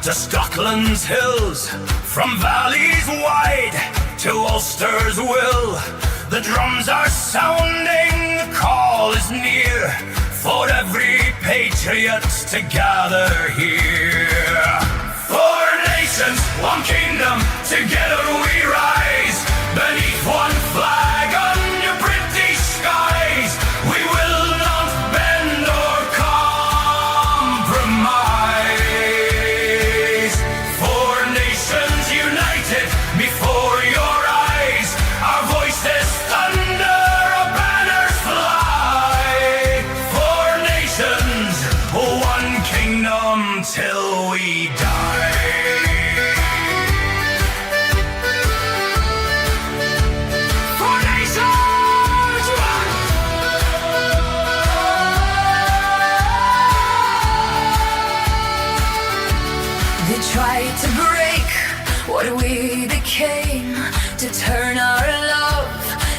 to Scotland's hills, from valleys wide to Ulster's will. The drums are sounding, the call is near, for every patriot to gather here. Four nations, one kingdom, together we rise, beneath one flag under British skies. We will not bend or compromise. Four nations united before your eyes, our voices thunder, our banners fly. Four nations, one kingdom till we die. Four nations, one. They tried to break what we became, to turn our love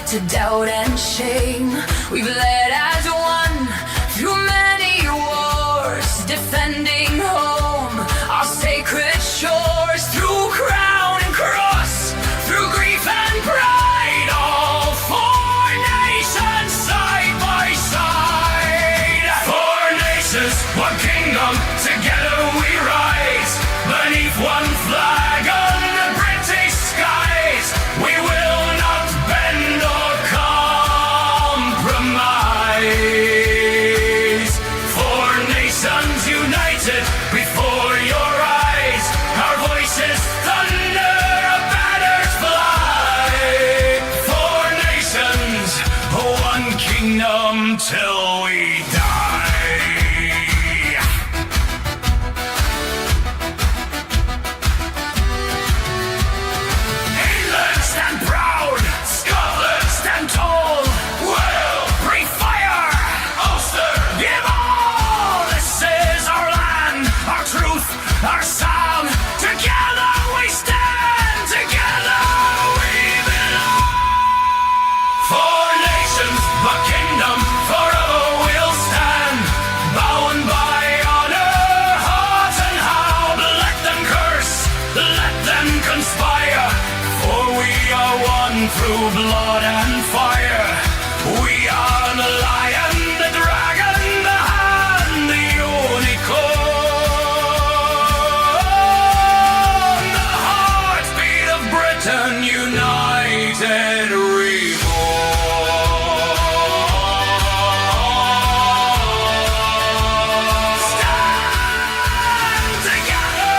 to doubt and shame. We've led as one through many wars, defending home, our sacred shores, through crown and cross, through grief and pride. All four nations side by side. Four nations, one kingdom, together we rise, beneath one flag under British skies. We will not bend or compromise. Four nations united before your eyes, our voices thunder, our banners fly. Four nations, one kingdom till we die. England stand proud, Scotland stand tall. We'll breathe fire, Ulster give all. This is our land, our truth, our song. Together we stand, together we belong. Four nations, but kingdom forever will stand, bound by honor, heart and hound. Let them curse, let them conspire, for we are one through blood and fire. We are the lion, the dragon, the hand, the unicorn, the heartbeat of Britain united reborn. Stand together.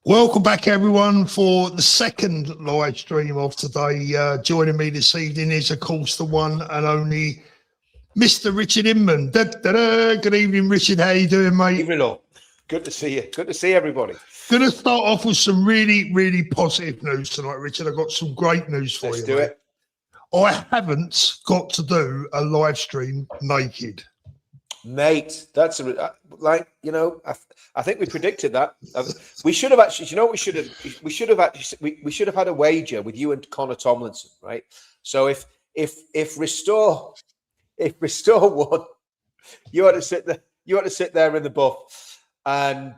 Welcome back, everyone, for the second live stream of today. Joining me this evening is, of course, the one and only Mr. Richard Inman. Good evening, Richard. How you doing, mate? Evening all. Good to see you. Good to see everybody. Going to start off with some really, really positive news tonight, Richard. I've got some great news for Let's you. do mate. it. I haven't got to do a live stream naked. Mate, that's like, you know, I think we predicted that. We should have actually, you know what we should have had a wager with you and Connor Tomlinson, right? So if Restore won, you ought to sit there in the buff. And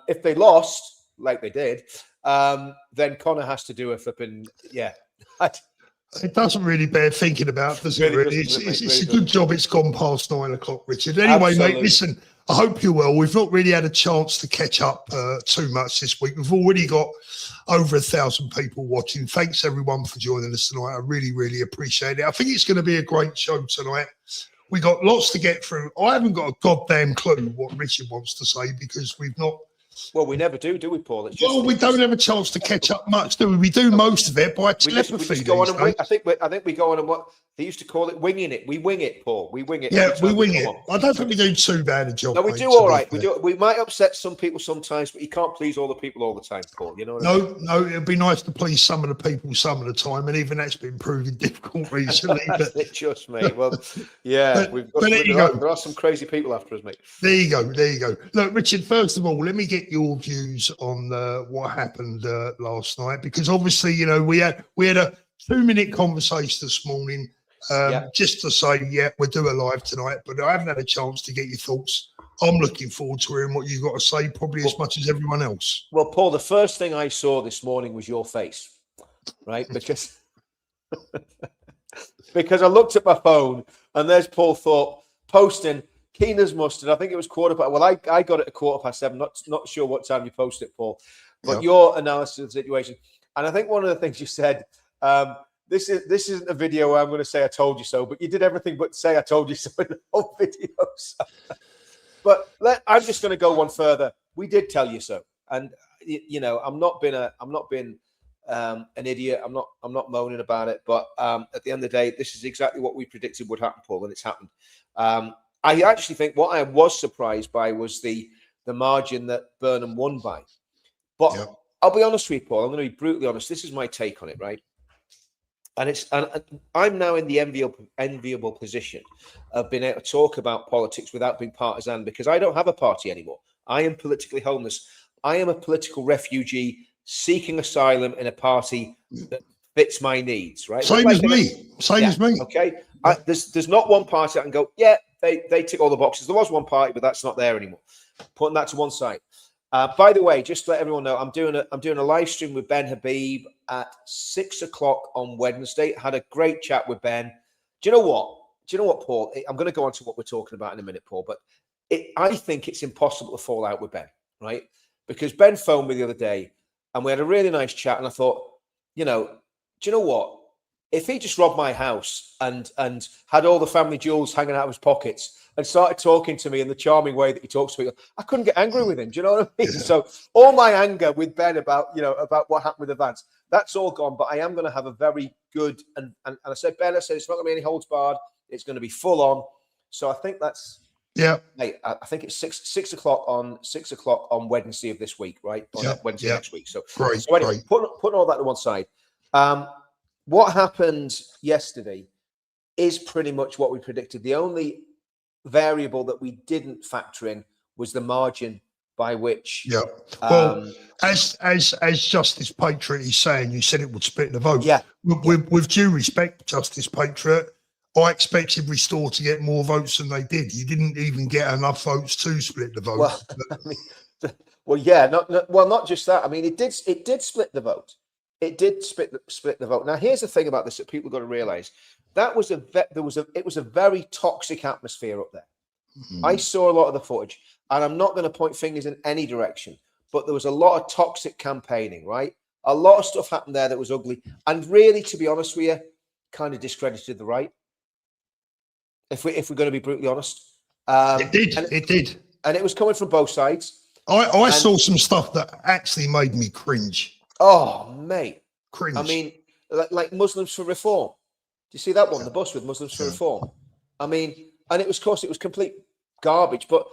if they lost, like they did, then Connor has to do a flipping, yeah. It doesn't really bear thinking about, does it? Really? It's a good job it's gone past 9 o'clock, Richard. Anyway, Absolutely. mate, listen, I hope you're well. We've not really had a chance to catch up too much this week. We've already got over 1,000 people watching. Thanks, everyone, for joining us tonight. I really, really appreciate it. I think it's going to be a great show tonight. We got lots to get through. I haven't got a goddamn clue what Richard wants to say because we've not. Well, we never do we, Paul? It's just, Well, we don't have a chance to catch up much, do we? We do most of it by telepathy. we just go on and wing. I think we go on and what they used to call it winging it. We wing it, Paul. We wing it. Yeah, we wing it. I don't think we do too bad a job. No, we mate, do all right. fair. We do. We might upset some people sometimes, but you can't please all the people all the time, Paul. You know what I mean? No, it'd be nice to please some of the people some of the time, and even that's been proving difficult recently. That's but it, just mate. Well, yeah, there are some crazy people after us, mate. there you go. Look, Richard, first of all, let me get your views on what happened last night, because obviously, you know, we had a 2-minute conversation this morning Just to say, yeah, we'll do a live tonight, but I haven't had a chance to get your thoughts. I'm looking forward to hearing what you've got to say, probably as much as everyone else. Well, Paul, the first thing I saw this morning was your face, right? Because because I looked at my phone and there's Paul Thorpe posting keen as mustard. I think it was 7:15. Well, I got it at 7:15. Not sure what time you posted it, Paul, but your analysis of the situation. And I think one of the things you said, this isn't a video where I'm going to say I told you so, but you did everything but say I told you so in the whole video. But I'm just going to go one further. We did tell you so, and you know, I'm not being an idiot. I'm not moaning about it. But at the end of the day, this is exactly what we predicted would happen, Paul, and it's happened. I actually think what I was surprised by was the margin that Burnham won by. But I'll be honest with you, Paul. I'm going to be brutally honest. This is my take on it, right? And I'm now in the enviable position of being able to talk about politics without being partisan, because I don't have a party anymore. I am politically homeless. I am a political refugee seeking asylum in a party that fits my needs. Right? Same as me. Same as me. Okay. There's not one party I can go, yeah, they tick all the boxes. There was one party, but that's not there anymore. Putting that to one side. By the way, just to let everyone know, I'm doing a live stream with Ben Habib at 6 o'clock on Wednesday. Had a great chat with Ben. Do you know what, Paul? I'm going to go on to what we're talking about in a minute, Paul. But I think it's impossible to fall out with Ben, right? Because Ben phoned me the other day, and we had a really nice chat. And I thought, do you know what? If he just robbed my house and had all the family jewels hanging out of his pockets and started talking to me in the charming way that he talks to me, I couldn't get angry with him. Do you know what I mean? Yeah. So all my anger with Ben about what happened with the Vance, that's all gone. But I am going to have a very good, and I said, Ben, it's not going to be any holds barred. It's going to be full on. So I think that's, mate, I think it's 6 o'clock on Wednesday of this week, right? On Wednesday next week. So, anyway, putting all that to one side. What happened yesterday is pretty much what we predicted. The only variable that we didn't factor in was the margin by which. Yeah. Well, as Justice Patriot is saying, you said it would split the vote. Yeah. With due respect, Justice Patriot, I expected Restore to get more votes than they did. You didn't even get enough votes to split the vote. Well, not just that. I mean, it did split the vote. It did split the vote. Now, here's the thing about this that people got to realize: it was a very toxic atmosphere up there. Mm-hmm. I saw a lot of the footage, and I'm not going to point fingers in any direction, but there was a lot of toxic campaigning, right? A lot of stuff happened there that was ugly, and really, to be honest with you, kind of discredited the right. If we're going to be brutally honest, it did, and it was coming from both sides. I saw some stuff that actually made me cringe. Oh, mate. Cringe. I mean, like Muslims for Reform. Do you see that one? The bus with Muslims for Reform. I mean, and it was complete garbage. But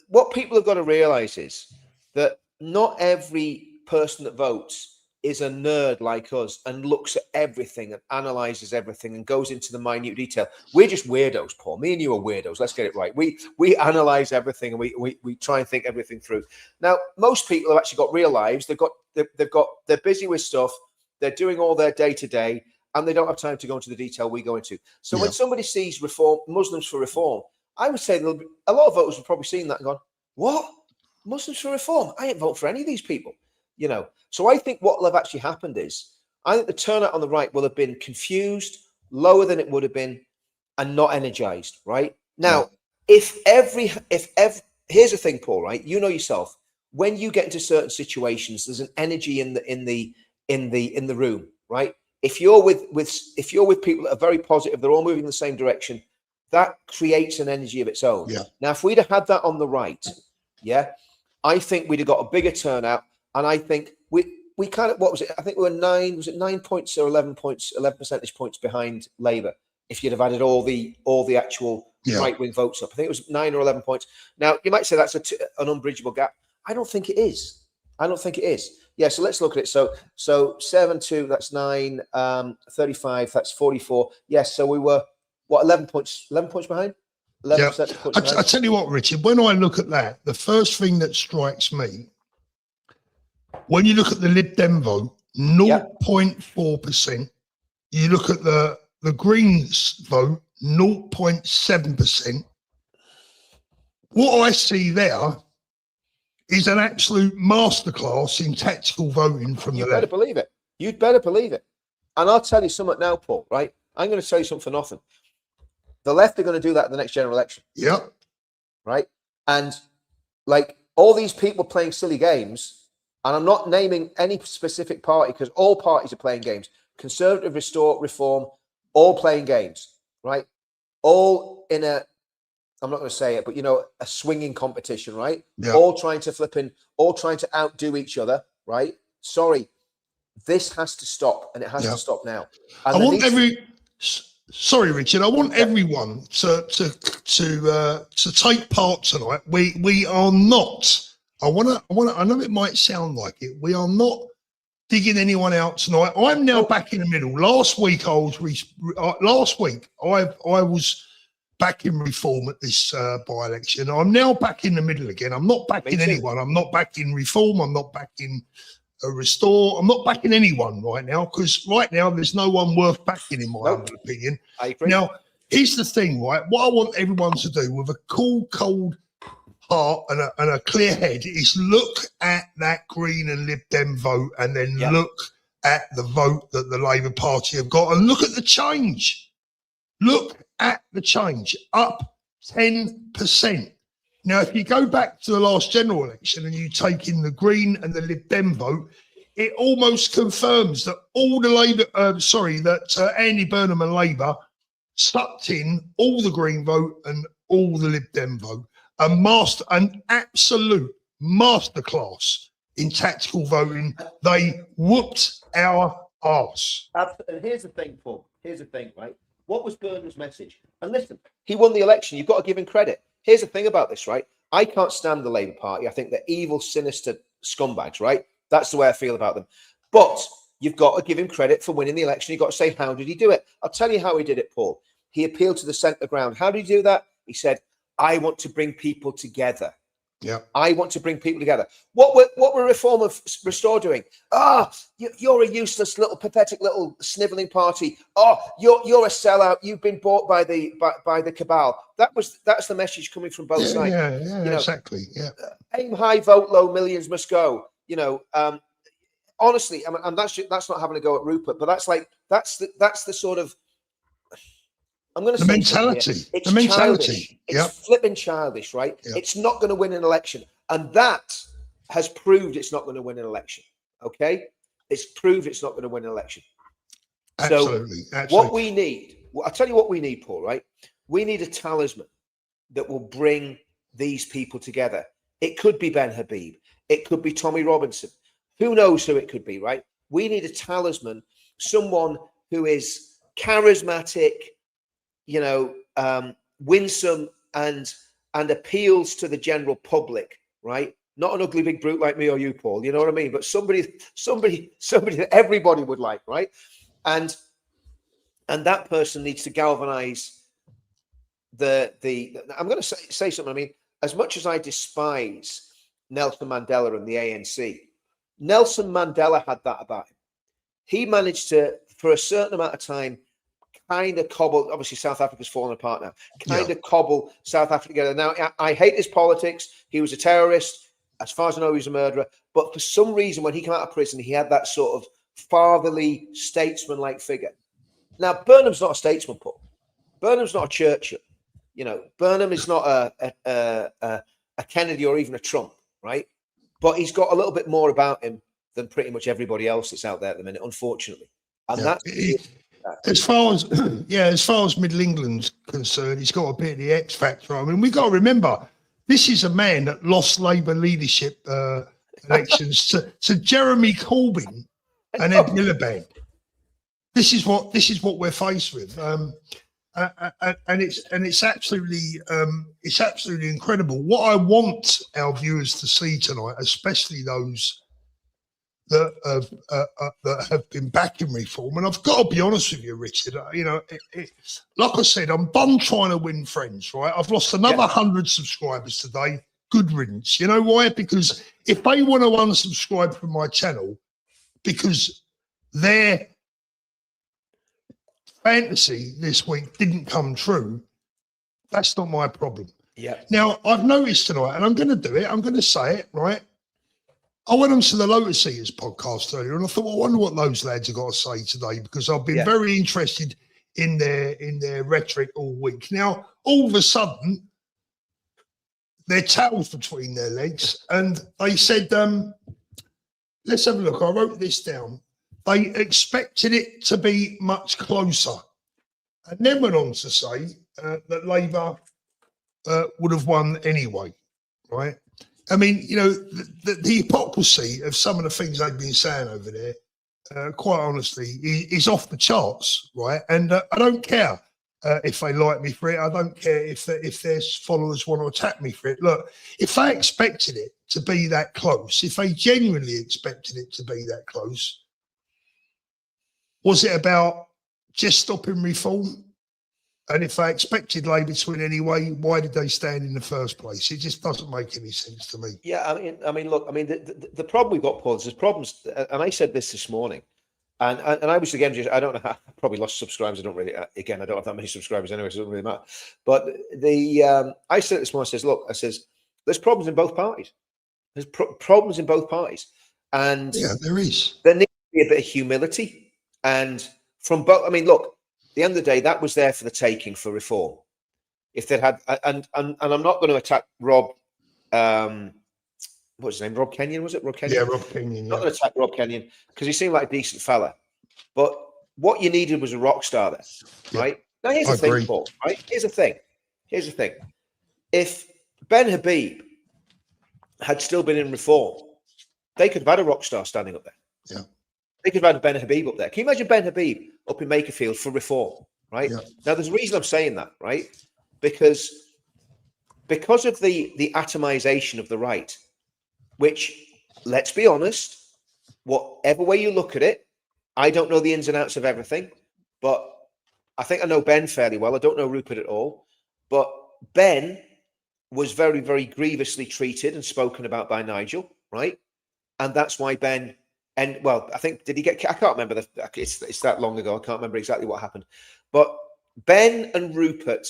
what people have got to realize is that not every person that votes is a nerd like us and looks at everything and analyzes everything and goes into the minute detail. We're just weirdos, Paul. Me and you are weirdos. Let's get it right. We analyze everything and we try and think everything through. Now, most people have actually got real lives. They're busy with stuff. They're doing all their day to day, and they don't have time to go into the detail we go into. So when somebody sees Reform, Muslims for Reform, I would say a lot of voters have probably seen that and gone, "What? Muslims for Reform? I ain't vote for any of these people." So I think what will have actually happened is, I think the turnout on the right will have been confused, lower than it would have been, and not energized. Right now, if here's the thing, Paul. Right, you know yourself. When you get into certain situations, there's an energy in the room. Right. If you're with people that are very positive, they're all moving in the same direction. That creates an energy of its own. Yeah. Now, if we'd have had that on the right, I think we'd have got a bigger turnout. And I think we kind of, what was it? I think we were 9 points or 11 percentage points behind Labour. If you'd have added all the actual right-wing votes up, I think it was 9 or 11 points. Now, you might say that's an unbridgeable gap. I don't think it is. Yeah, so let's look at it. So 7-2, that's 9, 35, that's 44. Yes, so we were, 11 points behind? 11 percentage points behind. I tell you what, Richard, when I look at that, the first thing that strikes me, when you look at the Lib Dem vote, 0.4%, you look at the the Greens vote 0.7%. What I see there is an absolute masterclass in tactical voting from the You better left. believe it. You'd better believe it. And I'll tell you something now, Paul, right? I'm going to tell you something for nothing. The left are going to do that in the next general election. Yep. Right? And like all these people playing silly games, and I'm not naming any specific party because all parties are playing games. Conservative, reform, all playing games, right? All in a, I'm not going to say it, but you know, a swinging competition, right? Yep. All trying to outdo each other, right? Sorry, this has to stop, and it has to stop now. And I want sorry, Richard. I want everyone to take part tonight. We are not. I know it might sound like it. We are not digging anyone out tonight. I'm now back in the middle. Last week I was back in reform at this by-election. I'm now back in the middle again. I'm not backing anyone. I'm not backing reform. I'm not backing restore. I'm not backing anyone right now because right now there's no one worth backing in my humble opinion. I agree. Now, here's the thing, right? What I want everyone to do with a cool, cold heart and a clear head is look at that Green and Lib Dem vote and then look at the vote that the Labour Party have got and look at the change. Look at the change, up 10%. Now, if you go back to the last general election and you take in the Green and the Lib Dem vote, it almost confirms that all the Labour, Andy Burnham and Labour sucked in all the Green vote and all the Lib Dem vote. An absolute masterclass in tactical voting. They whooped our arse. And here's the thing, Paul. Here's the thing, right? What was Burnham's message? And listen, he won the election. You've got to give him credit. Here's the thing about this, right? I can't stand the Labour Party. I think they're evil, sinister scumbags, right? That's the way I feel about them. But you've got to give him credit for winning the election. You've got to say, how did he do it? I'll tell you how he did it, Paul. He appealed to the centre ground. How did he do that? He said, I want to bring people together. Yeah, I want to bring people together. What were Reform of Restore doing? You're a useless little pathetic little snivelling party. You're a sellout. You've been bought by the cabal. That's the message coming from both sides. Yeah, exactly. Yeah. Aim high, vote low. Millions must go. Honestly, I mean, and that's not having a go at Rupert, but that's the sort of. I'm going to say mentality. It's the mentality. Childish. It's flipping childish, right? Yep. It's not going to win an election, and that has proved it's not going to win an election. Okay, it's proved it's not going to win an election. Absolutely. So what we need, I'll tell you what we need, Paul. Right? We need a talisman that will bring these people together. It could be Ben Habib. It could be Tommy Robinson. Who knows who it could be? Right? We need a talisman, someone who is charismatic. Winsome and appeals to the general public, right? Not an ugly big brute like me or you, Paul. You know what I mean? But somebody that everybody would like, right? And that person needs to galvanize the. I'm going to say something. I mean, as much as I despise Nelson Mandela and the ANC, Nelson Mandela had that about him. He managed to, for a certain amount of time, kind of cobble, obviously South Africa's fallen apart now, kind of cobble South Africa together. Now, I hate his politics. He was a terrorist. As far as I know, he was a murderer. But for some reason, when he came out of prison, he had that sort of fatherly, statesman-like figure. Now, Burnham's not a statesman, Paul. Burnham's not a Churchill. Burnham is not a Kennedy or even a Trump, right? But he's got a little bit more about him than pretty much everybody else that's out there at the minute, unfortunately. And that's... As far as Middle England's concerned, he's got a bit of the X factor. I mean, we've got to remember, this is a man that lost Labour leadership elections to Jeremy Corbyn and Ed Miliband. This is what we're faced with, and it's absolutely incredible. What I want our viewers to see tonight, especially those that have been backing reform, and I've got to be honest with you, Richard. Like I said, I'm done trying to win friends. Right, I've lost another 100 subscribers today. Good riddance. You know why? Because if they want to unsubscribe from my channel because their fantasy this week didn't come true, that's not my problem. Yeah. Now, I've noticed tonight, and I'm going to do it, I'm going to say it, right? I went on to the Lotus Eaters podcast earlier, and I thought, well, I wonder what those lads have got to say today, because I've been very interested in their rhetoric all week. Now, all of a sudden, their tails between their legs, and they said, let's have a look. I wrote this down. They expected it to be much closer, and then went on to say that Labour would have won anyway, right? I mean, you know, the hypocrisy of some of the things they've been saying over there, quite honestly, is off the charts, right? And I don't care if they like me for it. I don't care if their followers want to attack me for it. Look, if they expected it to be that close, if they genuinely expected it to be that close, was it about just stopping reform? And if they expected Labour to win anyway, why did they stand in the first place? It just doesn't make any sense to me. Yeah, I mean, look, I mean, the problem we've got, Paul, is there's problems, and I said this morning, and I was again, just, I don't know, I probably lost subscribers. I don't really, again, I don't have that many subscribers anyway, so it doesn't really matter. But I said this morning, I says, there's problems in both parties. There's problems in both parties, and yeah, there is. There needs to be a bit of humility, and from both. I mean, look. At the end of the day, that was there for the taking for reform. If they had, and I'm not going to attack Rob, what's his name? Rob Kenyon, was it? Rob Kenyon? Yeah, Rob Kenyon. Not going to attack Rob Kenyon because he seemed like a decent fella. But what you needed was a rock star there, right? Now, here's the thing, Paul, right? Here's the thing. If Ben Habib had still been in reform, they could have had a rock star standing up there. Yeah. They could have had Ben Habib up there. Can you imagine Ben Habib up in Makerfield for reform, right? Yeah. Now, there's a reason I'm saying that, right? Because of the atomization of the right, which, let's be honest, whatever way you look at it, I don't know the ins and outs of everything, but I think I know Ben fairly well. I don't know Rupert at all, but Ben was very, very grievously treated and spoken about by Nigel, right? And that's why Ben... And well, I think, did he get? I can't remember. It's that long ago. I can't remember exactly what happened. But Ben and Rupert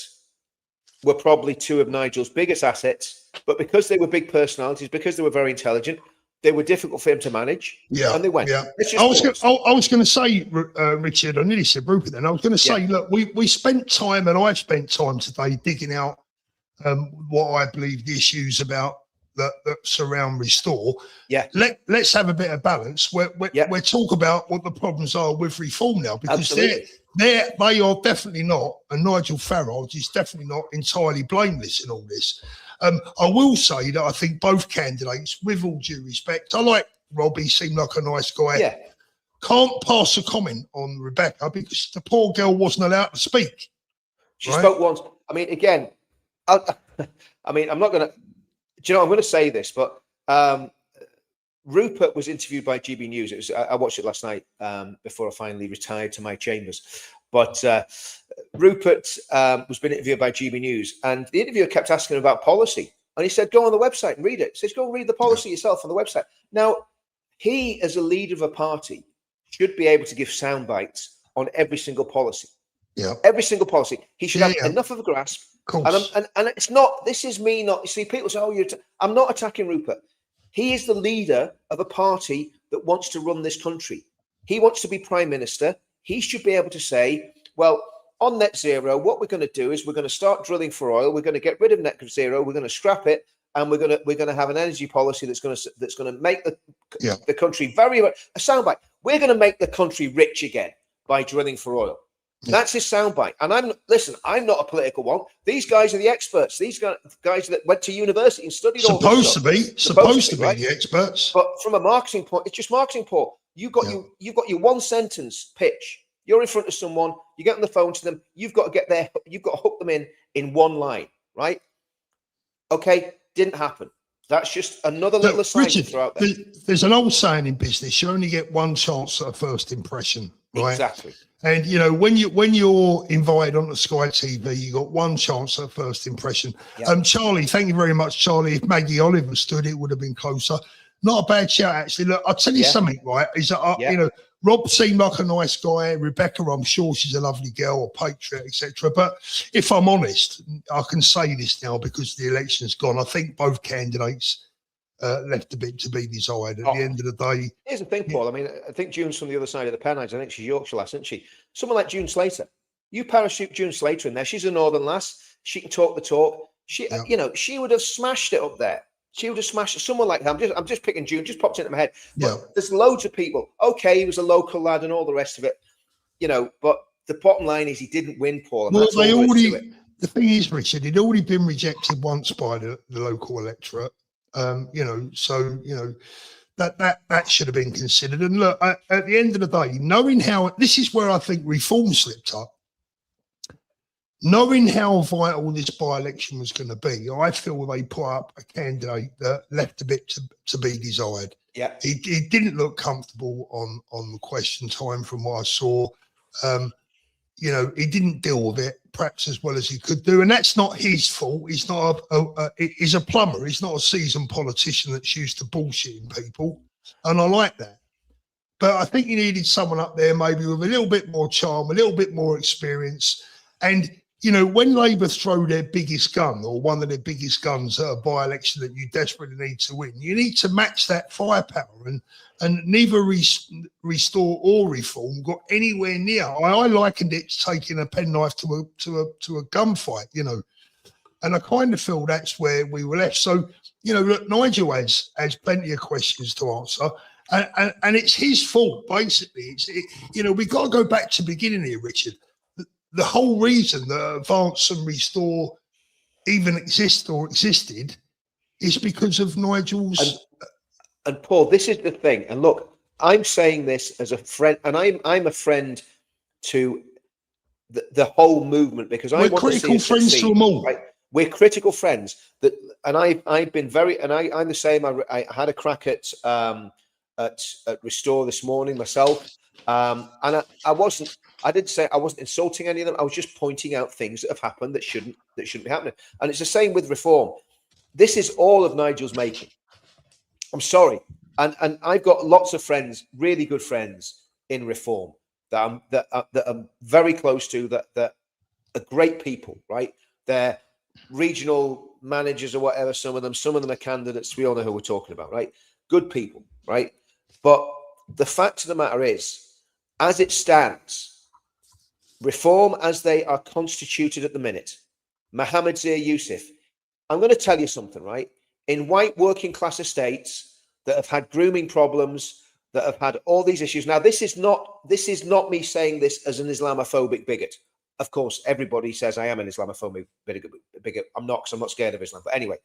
were probably two of Nigel's biggest assets. But because they were big personalities, because they were very intelligent, they were difficult for him to manage. Yeah, and they went. Yeah. I was going to say, Richard. I nearly said Rupert. Then I was going to say, look, we spent time, and I spent time today digging out what I believe the issues about. That surround restore. Yeah. Let's have a bit of balance. We're talk about what the problems are with reform now, because they are definitely not, and Nigel Farage is definitely not entirely blameless in all this. I will say that I think both candidates, with all due respect, I like Rob, he seemed like a nice guy. Yeah. Can't pass a comment on Rebecca because the poor girl wasn't allowed to speak. She spoke once. I mean, again, I'm not going to. Do you know, I'm going to say this, but Rupert was interviewed by GB News. I watched it last night before I finally retired to my chambers. But Rupert was being interviewed by GB News, and the interviewer kept asking him about policy. And he said, go on the website and read it. He says, go and read the policy yourself on the website. Now, he, as a leader of a party, should be able to give sound bites on every single policy. Yeah. Every single policy. He should have enough of a grasp. And it's not, this is me not, you see, people say, oh, I'm not attacking Rupert. He is the leader of a party that wants to run this country. He wants to be prime minister. He should be able to say, well, on net zero, what we're going to do is we're going to start drilling for oil. We're going to get rid of net zero. We're going to scrap it. And we're going to have an energy policy that's going to make the country very, a soundbite. We're going to make the country rich again by drilling for oil. Yeah. That's his soundbite. And I'm not a political one. These guys are the experts. These guys that went to university and studied all this stuff. Supposed to be the experts. But from a marketing point, it's just marketing, Paul. You've got your one sentence pitch. You're in front of someone, you get on the phone to them, you've got to get there, you've got to hook them in one line, right? Okay, didn't happen. That's just another little assignment to throw out there. There's an old saying in business, you only get one chance at a first impression, right? Exactly. And you know, when you're invited onto Sky TV, you got one chance at first impression. Yep. Charlie, thank you very much, Charlie. If Maggie Oliver stood, it would have been closer. Not a bad shout, actually. Look, I'll tell you something, right? Is that you know, Rob seemed like a nice guy. Rebecca, I'm sure she's a lovely girl, a patriot, etc. But if I'm honest, I can say this now because the election's gone. I think both candidates left a bit to be desired. At the end of the day, here's the thing, Paul. I mean, I think June's from the other side of the Pennines. I think she's Yorkshire lass, isn't she? Someone like June Slater. You parachute June Slater in there. She's a northern lass. She can talk the talk. She, you know, she would have smashed it up there. She would have smashed it. Someone like that. I'm just picking June. Just popped into my head. But there's loads of people. Okay, he was a local lad and all the rest of it. You know, but the bottom line is he didn't win, Paul. And well, they already. The thing is, Richard, he'd already been rejected once by the local electorate. You know, so you know that should have been considered. And look, at the end of the day, knowing how this is where I think reform slipped up. Knowing how vital this by-election was going to be, I feel they put up a candidate that left a bit to be desired. Yeah, he didn't look comfortable on the question time from what I saw. You know, he didn't deal with it perhaps as well as he could do, and that's not his fault. He's not he's a plumber. He's not a seasoned politician that's used to bullshitting people, and I like that. But I think you needed someone up there maybe with a little bit more charm, a little bit more experience, and you know, when Labour throw their biggest gun or one of their biggest guns at a by-election that you desperately need to win, you need to match that firepower. And neither Restore or Reform got anywhere near. I likened it to taking a penknife to a gunfight, you know. And I kind of feel that's where we were left. So, you know, look, Nigel has plenty of questions to answer. And it's his fault, basically. You know, we've got to go back to the beginning here, Richard. The whole reason that Advance and Restore even existed is because of Nigel's. And Paul, this is the thing. And look, I'm saying this as a friend, and I'm a friend to the whole movement because I want critical to see friends to them all. Right? We're critical friends. And I've been very, and I'm the same. I had a crack at Restore this morning myself, and I didn't say I wasn't insulting any of them. I was just pointing out things that have happened that shouldn't be happening. And it's the same with Reform. This is all of Nigel's making. I'm sorry, and I've got lots of friends, really good friends in Reform that I'm very close to. That are great people, right? They're regional managers or whatever. Some of them are candidates. We all know who we're talking about, right? Good people, right? But the fact of the matter is, as it stands, Reform, as they are constituted at the minute, Mohammed Zia Yusuf, I'm going to tell you something, right? In white working class estates that have had grooming problems, that have had all these issues. Now, this is not me saying this as an Islamophobic bigot. Of course, everybody says I am an Islamophobic bigot. I'm not, because I'm not scared of Islam. But anyway,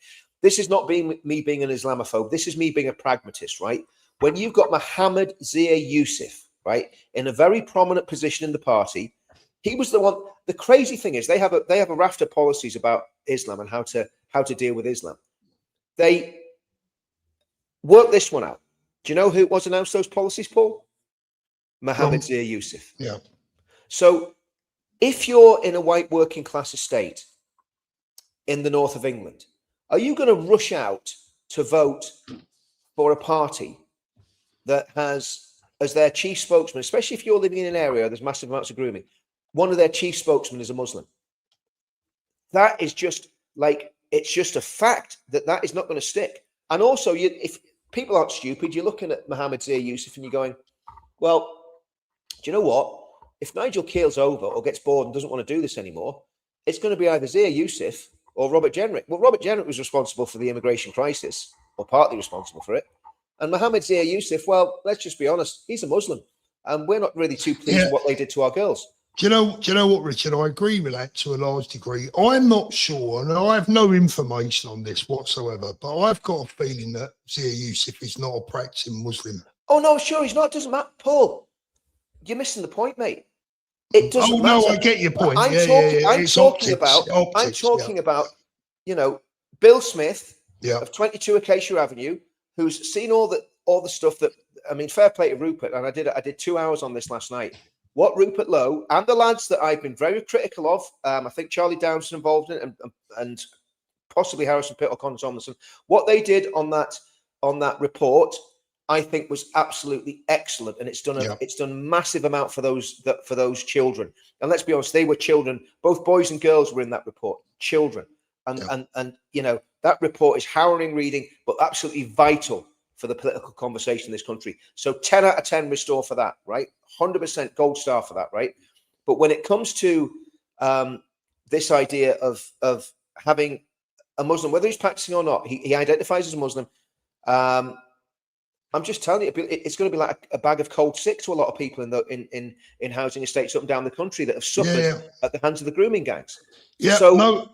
this is not me being an Islamophobe. This is me being a pragmatist, right? When you've got Mohammed Zia Yusuf, right, in a very prominent position in the party, he was the one. The crazy thing is they have a raft of policies about Islam and how to deal with Islam. They worked this one out. Do you know who was announced those policies, Paul? Mohammed Zia Yusuf. Yeah. So if you're in a white working class estate in the north of England, are you going to rush out to vote for a party that has as their chief spokesman, especially if you're living in an area where there's massive amounts of grooming, one of their chief spokesmen is a Muslim? That is just like, it's just a fact that is not going to stick. And also, if people aren't stupid, you're looking at Mohammed Zia Yusuf and you're going, well, do you know what? If Nigel keels over or gets bored and doesn't want to do this anymore, it's going to be either Zia Yusuf or Robert Jenrick. Well, Robert Jenrick was responsible for the immigration crisis, or partly responsible for it. And Mohammed Zia Yusuf, well, let's just be honest, he's a Muslim. And we're not really too pleased with what they did to our girls. Do you know what, Richard? I agree with that to a large degree. I'm not sure, and I have no information on this whatsoever, but I've got a feeling that Zia Yusuf is not a practicing Muslim. Oh, no, sure, he's not. It doesn't matter. Paul, you're missing the point, mate. It doesn't matter. No, I get your point. I'm talking about, you know, Bill Smith of 22 Acacia Avenue, who's seen all the stuff that, I mean, fair play to Rupert, and I did 2 hours on this last night. What Rupert Lowe and the lads that I've been very critical of, I think Charlie Downs involved in it, and possibly Harrison Pitt or Connor Tomlinson, what they did on that report I think was absolutely excellent, and it's done Yeah. it's done massive amount for those children. And let's be honest, they were children. Both boys and girls were in that report. Children, and you know, that report is harrowing reading, but absolutely vital for the political conversation in this country. So 10 out of 10 restore for that, right? 100% gold star for that, right? But when it comes to this idea of having a Muslim, whether he's practicing or not, he identifies as a Muslim. I'm just telling you, it's going to be like a bag of cold sick to a lot of people in housing estates up and down the country that have suffered at the hands of the grooming gangs. Yeah, so, no.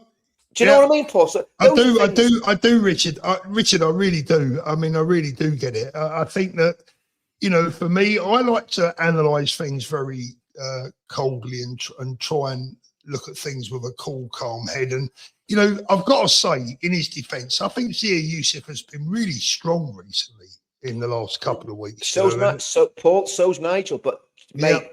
Do you know what I mean, Paul? So I do, Richard. Richard, I really do. I mean, I really do get it. I think that, you know, for me, I like to analyse things very coldly and try and look at things with a cool, calm head. And, you know, I've got to say, in his defence, I think Zia Youssef has been really strong recently in the last couple of weeks. So's Nigel, but mate,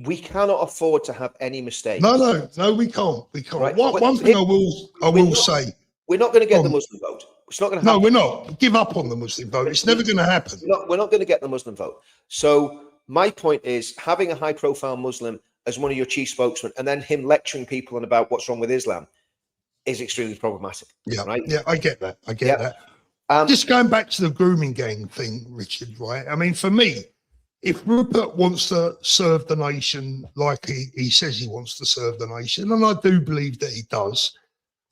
we cannot afford to have any mistakes. No, we can't. We can't. Right. One thing I will say, we're not going to get the Muslim vote. It's not going to happen. No, we're not. Give up on the Muslim vote. It's never going to happen. We're not going to get the Muslim vote. So my point is, having a high-profile Muslim as one of your chief spokesmen, and then him lecturing people on about what's wrong with Islam, is extremely problematic. Yeah, right. Yeah, I get that. Just going back to the grooming gang thing, Richard. Right. I mean, for me, if Rupert wants to serve the nation like he says he wants to serve the nation, and I do believe that he does,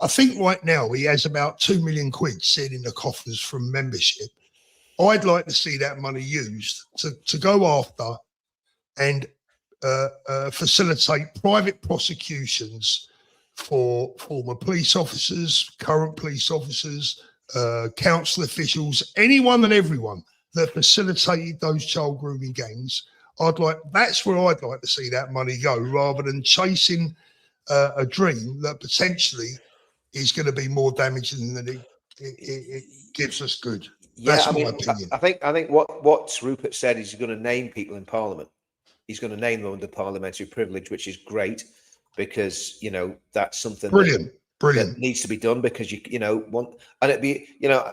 I think right now he has about 2 million quid sitting in the coffers from membership. I'd like to see that money used to go after and facilitate private prosecutions for former police officers, current police officers, council officials, anyone and everyone that facilitated those child grooming gangs. That's where I'd like to see that money go, rather than chasing a dream that potentially is going to be more damaging than it gives us good. Yeah, that's my opinion. I think what Rupert said is he's going to name people in Parliament. He's going to name them under parliamentary privilege, which is great, because, you know, that's something brilliant that needs to be done, because you know want, and it'd be, you know,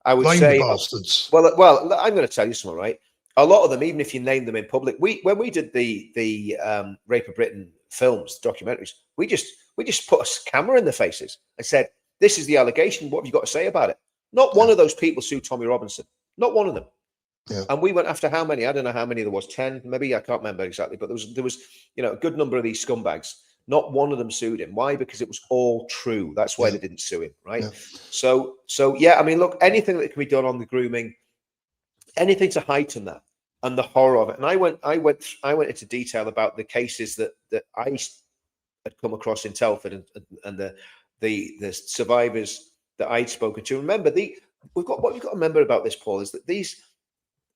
I would blame say the bastards. Well, I'm going to tell you something, right? A lot of them, even if you name them in public, when we did the Rape of Britain films, documentaries, we just put a camera in their faces and said, "This is the allegation. What have you got to say about it?" Not one of those people sued Tommy Robinson. Not one of them. Yeah. And we went after how many? I don't know how many there was. 10, maybe. I can't remember exactly. But there was, you know, a good number of these scumbags. Not one of them sued him. Why? Because it was all true. That's why they didn't sue him, right? Yeah. So yeah. I mean, look, anything that can be done on the grooming, anything to heighten that and the horror of it. And I went into detail about the cases that I had come across in Telford and the survivors that I'd spoken to. Remember, what we've got to remember about this, Paul, is that these,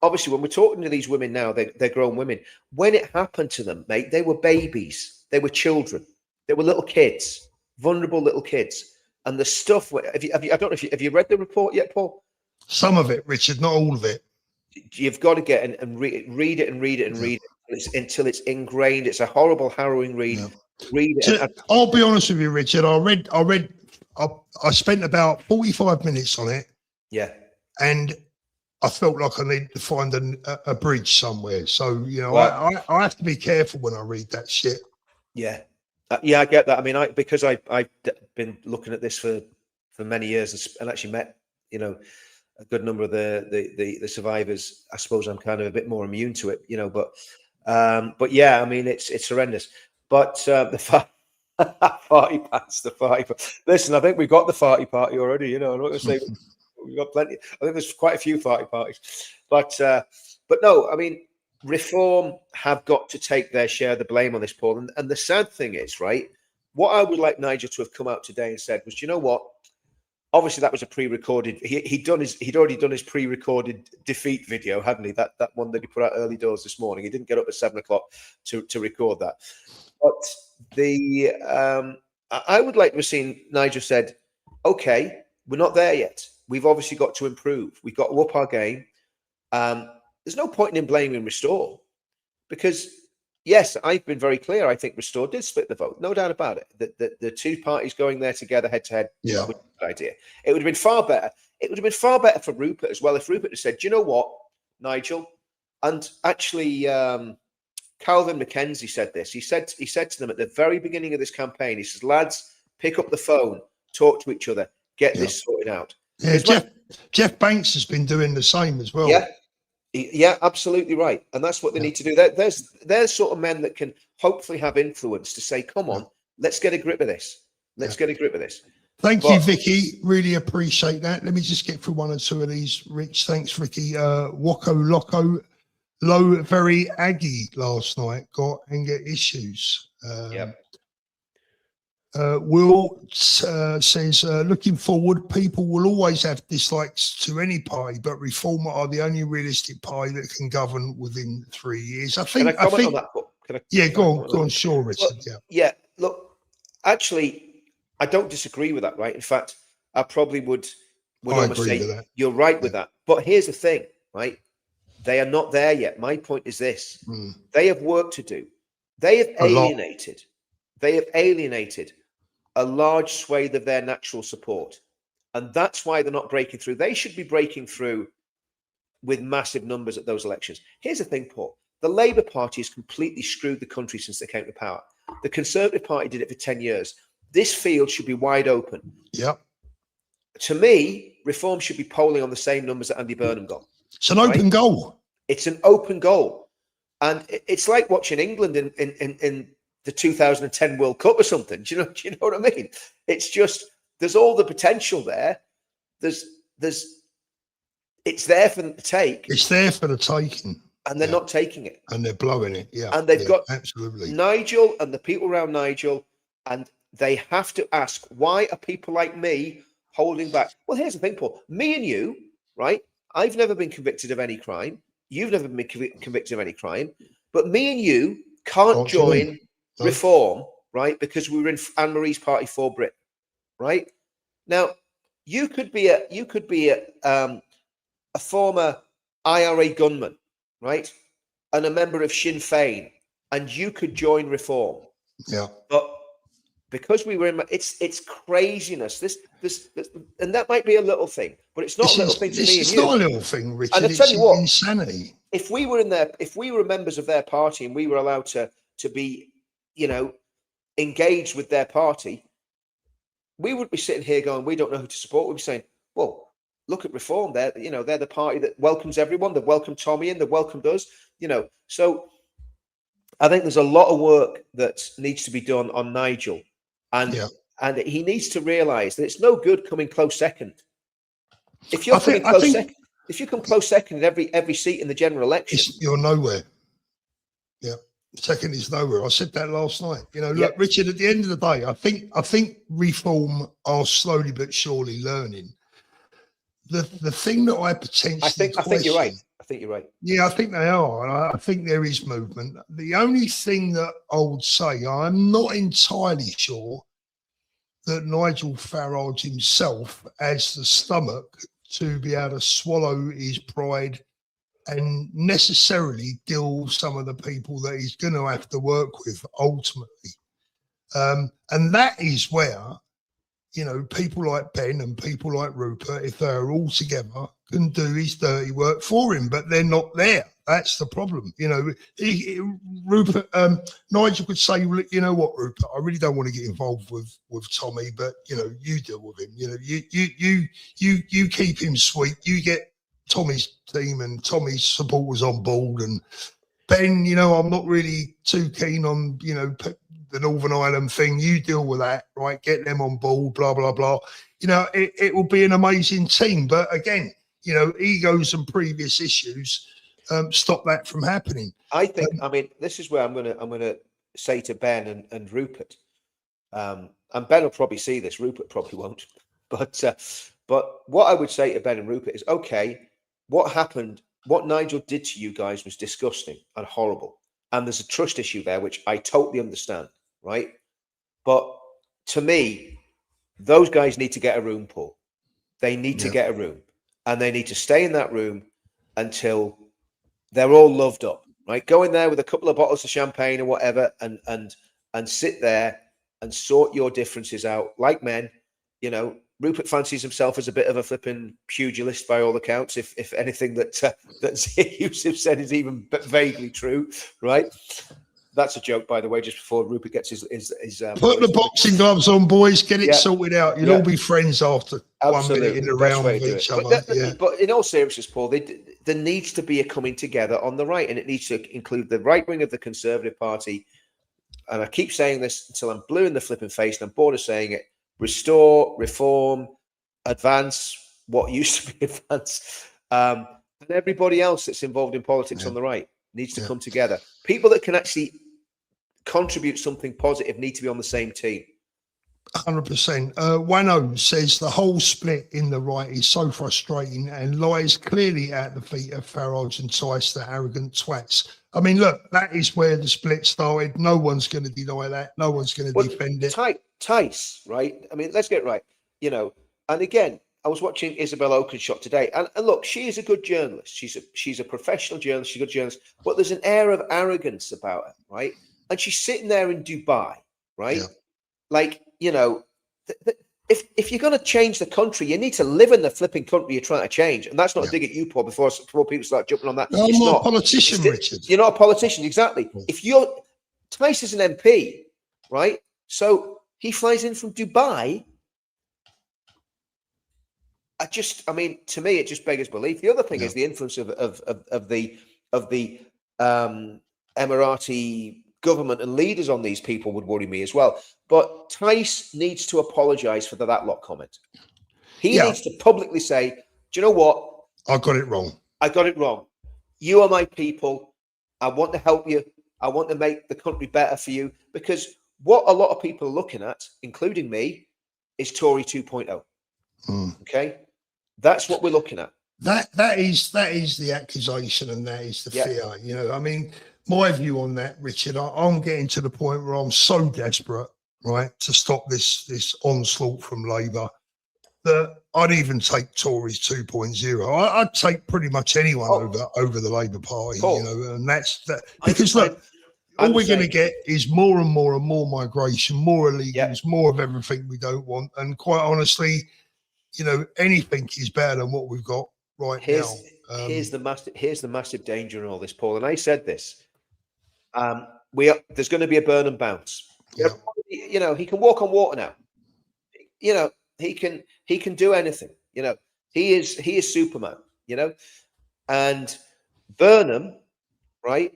obviously, when we're talking to these women now, they're grown women. When it happened to them, mate, they were babies. They were children. They were little kids, vulnerable little kids. And the stuff, I don't know if you read the report yet, Paul? Some of it, Richard, not all of it. You've got to get in and read it until it's ingrained. It's a horrible, harrowing read. Yeah. Read it. I'll be honest with you, Richard. I spent about 45 minutes on it. Yeah. And I felt like I needed to find a bridge somewhere. So, you know, I have to be careful when I read that shit. Yeah. Yeah, I get that. I mean, because I've been looking at this for many years and actually met, you know, a good number of the survivors. I suppose I'm kind of a bit more immune to it, you know, but yeah, I mean, it's horrendous. But the party pants, the party. Listen, I think we've got the farty party already. You know, I'm not going to say we've got plenty. I think there's quite a few farty parties, but no, I mean, reform have got to take their share of the blame on this, Paul. And the sad thing is, right, what I would like Nigel to have come out today and said was, you know what? Obviously, that was a pre-recorded. He'd already done his pre-recorded defeat video, hadn't he? That one that he put out early doors this morning. He didn't get up at 7 o'clock to record that. But I would like to have seen Nigel said, okay, we're not there yet. We've obviously got to improve. We've got to up our game. There's no point in blaming Restore, because, yes, I've been very clear. I think Restore did split the vote, no doubt about it. The two parties going there together head to head Yeah. was a good idea. It would have been far better. It would have been far better for Rupert as well if Rupert had said, "Do you know what, Nigel?" And actually, Calvin Mackenzie said this. He said to them at the very beginning of this campaign, he says, "Lads, pick up the phone, talk to each other, get this sorted out." Yeah, Jeff Banks has been doing the same as well. Yeah, absolutely right. And that's what they need to do. There's sort of men that can hopefully have influence to say, "Come on, let's get a grip of this. Let's get a grip of this." Thank you, Vicky. Really appreciate that. Let me just get through one or two of these. Rich, thanks, Vicky. Wako Loco, low, very aggy last night. Got anger issues. Will says, looking forward, people will always have dislikes to any party, but Reform are the only realistic party that can govern within 3 years. I think. Can I comment on that? Go on, sure, Richard. Look, actually, I don't disagree with that, right? In fact, I probably would almost say you're right with that. But here's the thing, right? They are not there yet. My point is this: they have work to do. They have alienated. They have alienated a large swathe of their natural support, and that's why they're not breaking through. They should be breaking through with massive numbers at those elections. Here's the thing, Paul: the Labour Party has completely screwed the country since they came to power. The Conservative Party did it for 10 years. This field should be wide open. Yep. To me, Reform should be polling on the same numbers that Andy Burnham got. It's an open goal. It's an open goal, and it's like watching England in the 2010 World Cup or something. Do you know what I mean? It's just there's all the potential there. It's there for them to take. It's there for the taking. And they're not taking it. And they're blowing it. Yeah. And they've got absolutely Nigel and the people around Nigel, and they have to ask, why are people like me holding back? Well, here's the thing, Paul. Me and you, right? I've never been convicted of any crime. You've never been convicted of any crime. But me and you can't join Reform, right? Because we were in Anne Marie's party for Britain, right? Now, you could be a former IRA gunman, right? And a member of Sinn Féin, and you could join Reform. Yeah. But because we were in, it's craziness. This, and that might be a little thing, but it's not a little thing to me and you. It's not a little thing, Richard. And I tell you what, insanity. If we were in there, if we were members of their party and we were allowed to be, engaged with their party, we would be sitting here going, we don't know who to support. We'd be saying, well, look at Reform. They're the party that welcomes everyone. They've welcomed Tommy in. They've welcomed us. So I think there's a lot of work that needs to be done on Nigel, and he needs to realise that it's no good coming close second. If you're if you come close second in every seat in the general election, you're nowhere. Yeah. Second is nowhere. I said that last night. Look, Richard, at the end of the day, I think Reform are slowly but surely learning. The thing that I potentially I think you're right. I think you're right. Yeah, I think they are. And I think there is movement. The only thing that I would say, I'm not entirely sure that Nigel Farage himself has the stomach to be able to swallow his pride and necessarily deal with some of the people that he's going to have to work with ultimately. And that is where, people like Ben and people like Rupert, if they're all together, can do his dirty work for him, but they're not there. That's the problem. Rupert, Nigel could say, well, you know what, Rupert, I really don't want to get involved with Tommy, but you deal with him. You keep him sweet. You get Tommy's team and Tommy's supporters on board, and Ben, I'm not really too keen on the Northern Ireland thing. You deal with that, right? Get them on board, blah blah blah. It will be an amazing team, but again, egos and previous issues stop that from happening. I think. This is where I'm gonna say to Ben and Rupert, and Ben will probably see this. Rupert probably won't, but what I would say to Ben and Rupert is, okay, what happened, what Nigel did to you guys was disgusting and horrible. And there's a trust issue there, which I totally understand, right? But to me, those guys need to get a room, Paul. They need to get a room. And they need to stay in that room until they're all loved up. right? Go in there with a couple of bottles of champagne or whatever, and sit there and sort your differences out like men. You know, Rupert fancies himself as a bit of a flipping pugilist by all accounts. If anything that Yusuf said is even vaguely true, right? That's a joke, by the way. Just before Rupert gets his put the boxing gloves on, boys. Get it Yeah. sorted out. You'll Yeah. all be friends after 1 minute in the Best round way with to do each it. other. But in all seriousness, Paul, there needs to be a coming together on the right, and it needs to include the right wing of the Conservative Party. And I keep saying this until I'm blue in the flipping face, and I'm bored of saying it. Restore, reform, advance what used to be advance, and everybody else that's involved in politics on the right needs to come together. People that can actually contribute something positive need to be on the same team. 100%. Wano says the whole split in the right is so frustrating and lies clearly at the feet of Farage and Tice, the arrogant twats. I mean, look, that is where the split started. No one's going to deny that. No one's going to defend it. Tice, right? I mean, let's get it right. You know, and again, I was watching Isabel Oakeshott today, and look, she is a good journalist. She's a professional journalist. She's a good journalist, but there's an air of arrogance about her, right? And she's sitting there in Dubai, right? Yeah. Like, you know, if you're going to change the country, you need to live in the flipping country you're trying to change. And that's not a dig at you, Paul, before people start jumping on that. No, I'm not a politician, Richard. You're not a politician, exactly. If Tice is an MP, right? So he flies in from Dubai. I mean, to me, it just beggars belief. The other thing is the influence of the Emirati government and leaders on these people would worry me as well. But Tice needs to apologize for that lot comment. He needs to publicly say, do you know what? I got it wrong. I got it wrong. You are my people. I want to help you. I want to make the country better for you. Because what a lot of people are looking at, including me, is Tory 2.0. Okay? That's what we're looking at. That is the accusation, and that is the fear. You know, I mean, my view on that, Richard, I'm getting to the point where I'm so desperate, right, to stop this onslaught from Labour that I'd even take Tories 2.0. I'd take pretty much anyone over the Labour Party, you know, and that's that. Because look, all we're going to get is more and more and more migration, more illegals, more of everything we don't want. And quite honestly, you know, anything is better than what we've got right now. Here's the massive danger in all this, Paul. And I said this. There's going to be a Burnham bounce. Yeah. You know, he can walk on water now. You know, he can do anything. You know, he is Superman. You know, and Burnham, right?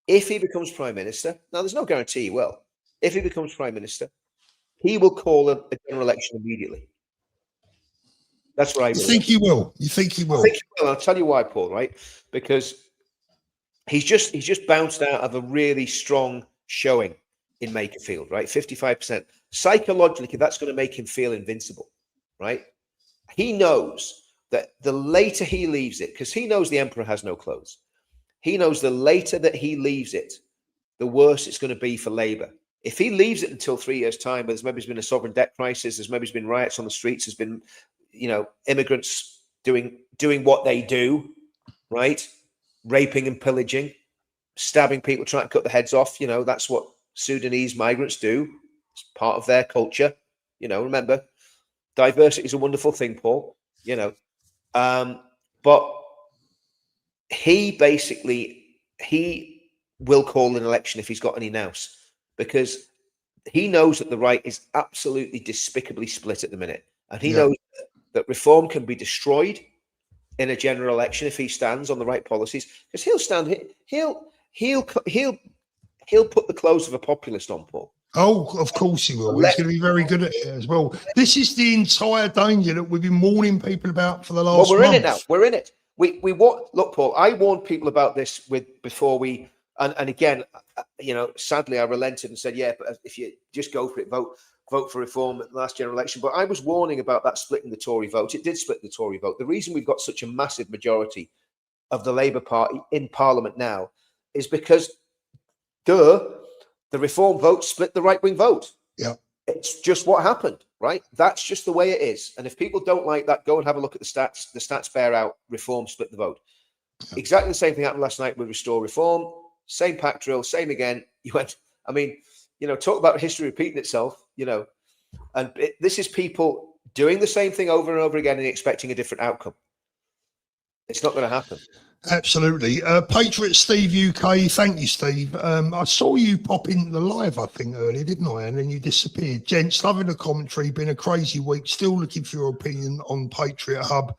If he becomes prime minister, now there's no guarantee he will. If he becomes prime minister, he will call a general election immediately. That's what I believe. You think he will? You think he will? I think he will. I'll tell you why, Paul. Right? Because he's just bounced out of a really strong showing in Makerfield. Right, 55%. Psychologically, that's going to make him feel invincible. Right? He knows that the later he leaves it, because he knows the emperor has no clothes. He knows the later that he leaves it, the worse it's going to be for Labour. If he leaves it until 3 years' time, there's maybe been a sovereign debt crisis, there's maybe been riots on the streets, there's been, you know, immigrants doing what they do, right? Raping and pillaging, stabbing people, trying to cut the heads off. You know, that's what Sudanese migrants do. It's part of their culture. You know, remember, diversity is a wonderful thing, Paul. You know, but he will call an election if he's got any nous, because he knows that the right is absolutely despicably split at the minute, and he knows that reform can be destroyed in a general election if he stands on the right policies, because he'll put the clothes of a populist on, Paul. Oh, of course he will. He's going to be very good at it as well. This is the entire danger that we've been warning people about for the last month. Well, we're in it now. We're in it. Look, Paul, I warned people about this before we, and again, you know, sadly I relented and said, yeah, but if you just go for it, vote for reform at the last general election. But I was warning about that splitting the Tory vote. It did split the Tory vote. The reason we've got such a massive majority of the Labour Party in Parliament now is because the reform vote split the right-wing vote. Yeah. It's just what happened, right? That's just the way it is. And if people don't like that, go and have a look at the stats. The stats bear out reform split the vote. Yeah. Exactly the same thing happened last night with Restore Reform. same pack drill, same again. You went, I mean, talk about history repeating itself, and this is people doing the same thing over and over again and expecting a different outcome. It's not going to happen. Absolutely. Patriot Steve UK, thank you, Steve. I saw you pop into the live, I think, earlier, didn't I? And then you disappeared. Gents, loving the commentary, been a crazy week, still looking for your opinion on Patriot Hub.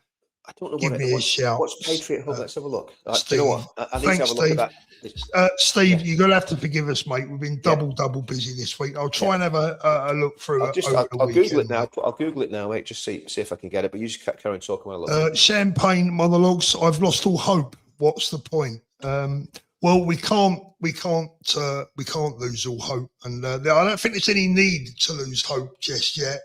I don't know Give me a shout. What's Patriot Hub? Let's have a look. Steve, do you know what? I need thanks, to have a look Steve. at that. Steve, you're going to have to forgive us, mate. We've been double busy this week. I'll try and have a look through I'll Google it now. I'll Google it now, mate. Just see if I can get it. But you just carry on talking while I look. Champagne monologues. I've lost all hope. What's the point? Well, we can't lose all hope, and I don't think there's any need to lose hope just yet.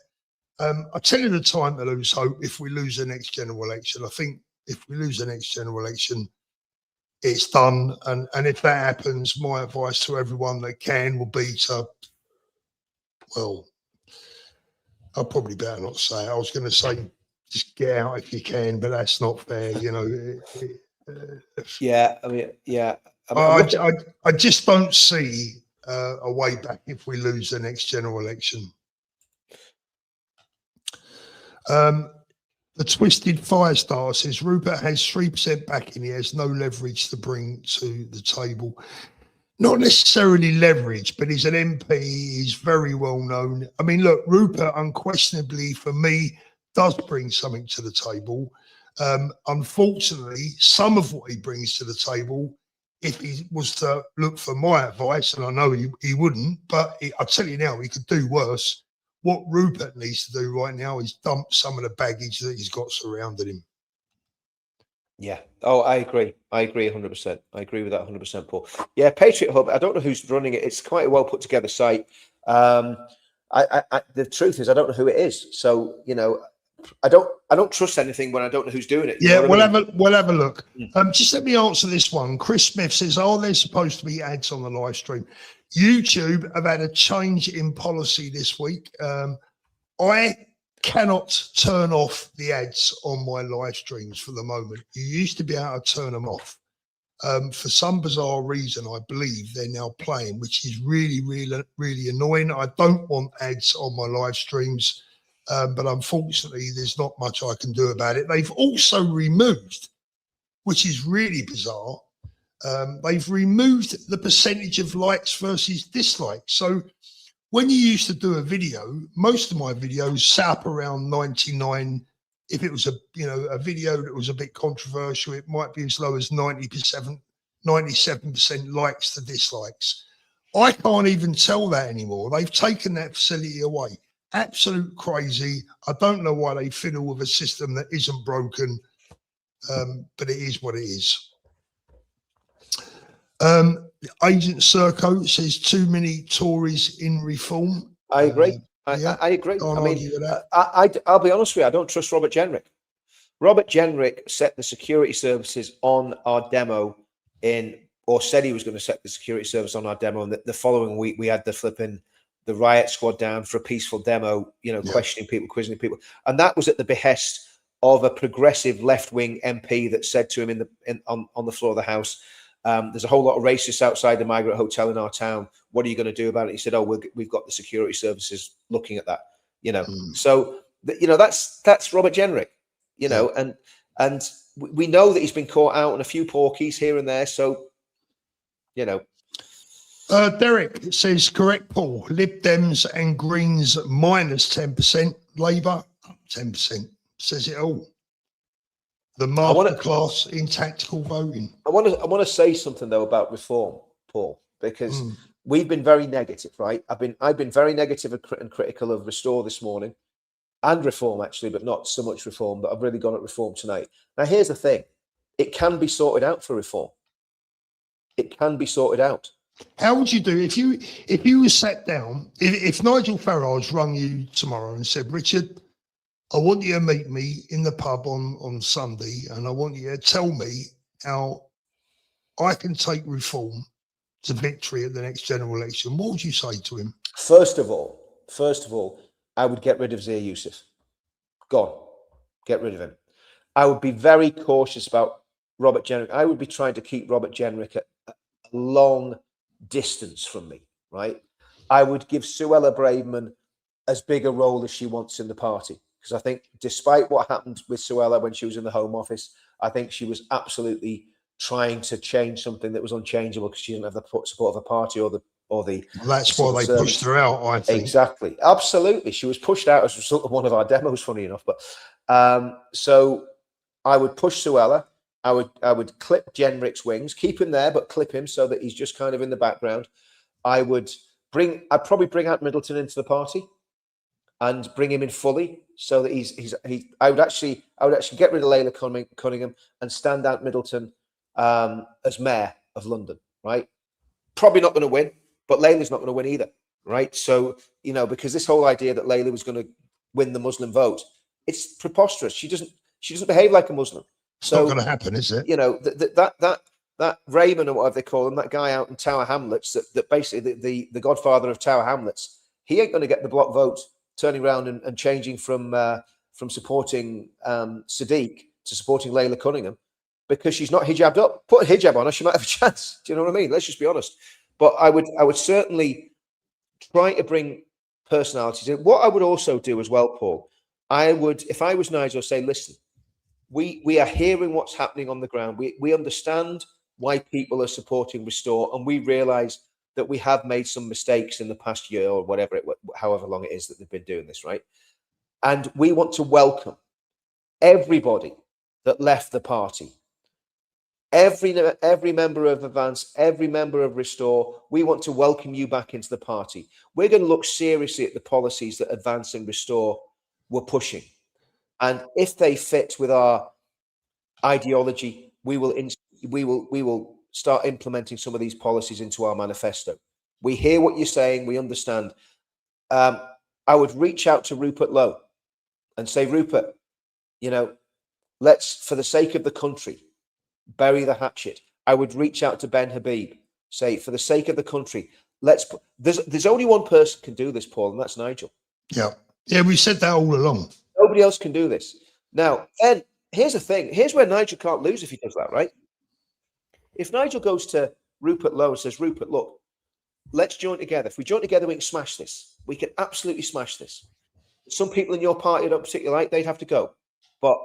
I tell you the time to lose hope if we lose the next general election. I think if we lose the next general election, it's done. And if that happens, my advice to everyone that can will be to, well, I'll probably better not say it. I was going to say just get out if you can, but that's not fair, I just don't see a way back if we lose the next general election. The Twisted Firestar says Rupert has 3% backing. He has no leverage to bring to the table. Not necessarily leverage, but he's an MP. He's very well known. I mean, look, Rupert unquestionably for me does bring something to the table. Unfortunately, some of what he brings to the table, if he was to look for my advice, and I know he wouldn't, but I'll tell you now, he could do worse. What Rupert needs to do right now is dump some of the baggage that he's got surrounding him. Yeah. Oh, I agree. 100%. I agree with that 100%, Paul. Yeah, Patriot Hub. I don't know who's running it. It's quite a well put together site. The truth is, I don't know who it is. So I don't trust anything when I don't know who's doing it. Yeah, we'll have a look. Just let me answer this one. Chris Smith says, are there supposed to be ads on the live stream? YouTube have had a change in policy this week. I cannot turn off the ads on my live streams for the moment. You used to be able to turn them off. For some bizarre reason, I believe they're now playing, which is really, really, really annoying. I don't want ads on my live streams. But unfortunately, there's not much I can do about it. They've also removed, which is really bizarre, they've removed the percentage of likes versus dislikes. So when you used to do a video, most of my videos sat up around 99. If it was a video that was a bit controversial, it might be as low as 97% likes to dislikes. I can't even tell that anymore. They've taken that facility away. Absolute crazy. I don't know why they fiddle with a system that isn't broken, but it is what it is. Agent Serco says too many Tories in reform. I agree. Yeah, I agree. can't I mean, argue with that. I'll be honest with you. I don't trust Robert Jenrick. Robert Jenrick set the security services on our demo or said he was going to set the security service on our demo. And the following week, we had the riot squad down for a peaceful demo, questioning people, quizzing people. And that was at the behest of a progressive left-wing MP that said to him on the floor of the House, there's a whole lot of racists outside the migrant hotel in our town. What are you going to do about it? He said, we've got the security services looking at that, So, that's Robert Jenrick, and we know that he's been caught out on a few porkies here and there. So, Derek says, correct, Paul. Lib Dems and Greens minus 10%. Labour, 10%. Says it all. The masterclass in tactical voting. I want to say something, though, about reform, Paul, because we've been very negative, right? I've been very negative and critical of Restore this morning and Reform, actually, but not so much Reform, but I've really gone at Reform tonight. Now, here's the thing. It can be sorted out for Reform. It can be sorted out. How would you do if you were sat down, if Nigel Farage rung you tomorrow and said, Richard, I want you to meet me in the pub on Sunday, and I want you to tell me how I can take Reform to victory at the next general election. What would you say to him? First of all, I would get rid of Zia Youssef. Gone. Get rid of him. I would be very cautious about Robert Jenrick. I would be trying to keep Robert Jenrick a long distance from me, right? I would give Suella Braverman as big a role as she wants in the party, because I think despite what happened with Suella when she was in the Home Office, I think she was absolutely trying to change something that was unchangeable because she didn't have the support of a party or the Well, that's why they servants. pushed her out, I think. Exactly, absolutely. She was pushed out as a result of one of our demos, funny enough. But so I would push Suella. I would clip Jenrick's wings, keep him there, but clip him so that he's just kind of in the background. I'd probably bring out Middleton into the party and bring him in fully so that I would actually get rid of Layla Cunningham and stand out Middleton as mayor of London, right? Probably not going to win, but Layla's not going to win either, right? So, because this whole idea that Layla was going to win the Muslim vote, it's preposterous. She doesn't behave like a Muslim. It's not going to happen, is it? That Raymond, or whatever they call him, that guy out in Tower Hamlets, that basically the godfather of Tower Hamlets, he ain't going to get the block vote turning around and changing from supporting Sadiq to supporting Layla Cunningham because she's not hijabbed up. Put a hijab on her, she might have a chance. Do you know what I mean? Let's just be honest. But I would certainly try to bring personalities in. What I would also do as well, Paul, if I was Nigel, say, listen, we are hearing what's happening on the ground. We understand why people are supporting Restore, and we realise that we have made some mistakes in the past year or however long it is that they've been doing this, right? And we want to welcome everybody that left the party. Every member of Advance, every member of Restore, we want to welcome you back into the party. We're going to look seriously at the policies that Advance and Restore were pushing. And if they fit with our ideology, we will start implementing some of these policies into our manifesto. We hear what you're saying. We understand. I would reach out to Rupert Lowe and say, Rupert, let's, for the sake of the country, bury the hatchet. I would reach out to Ben Habib, say, for the sake of the country, there's only one person can do this, Paul, and that's Nigel. Yeah. Yeah, we said that all along. Nobody else can do this. Now, then, here's the thing. Here's where Nigel can't lose if he does that, right? If Nigel goes to Rupert Lowe and says, Rupert, look, let's join together. If we join together, we can smash this. We can absolutely smash this. Some people in your party I don't particularly like, they'd have to go. But,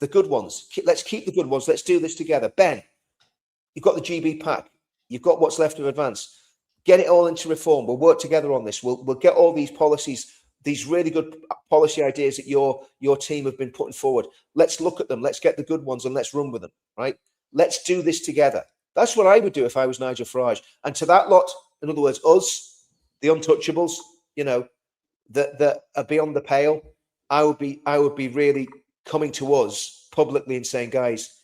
the good ones, let's keep the good ones. Let's do this together. Ben, you've got the GB pack. You've got what's left of Advance. Get it all into reform. We'll work together on this. We'll get all these policies, these really good policy ideas that your team have been putting forward. Let's look at them. Let's get the good ones and let's run with them, right? Let's do this together. That's what I would do if I was Nigel Farage. And to that lot, in other words, us, the untouchables, that are beyond the pale, I would be really coming to us publicly and saying, guys,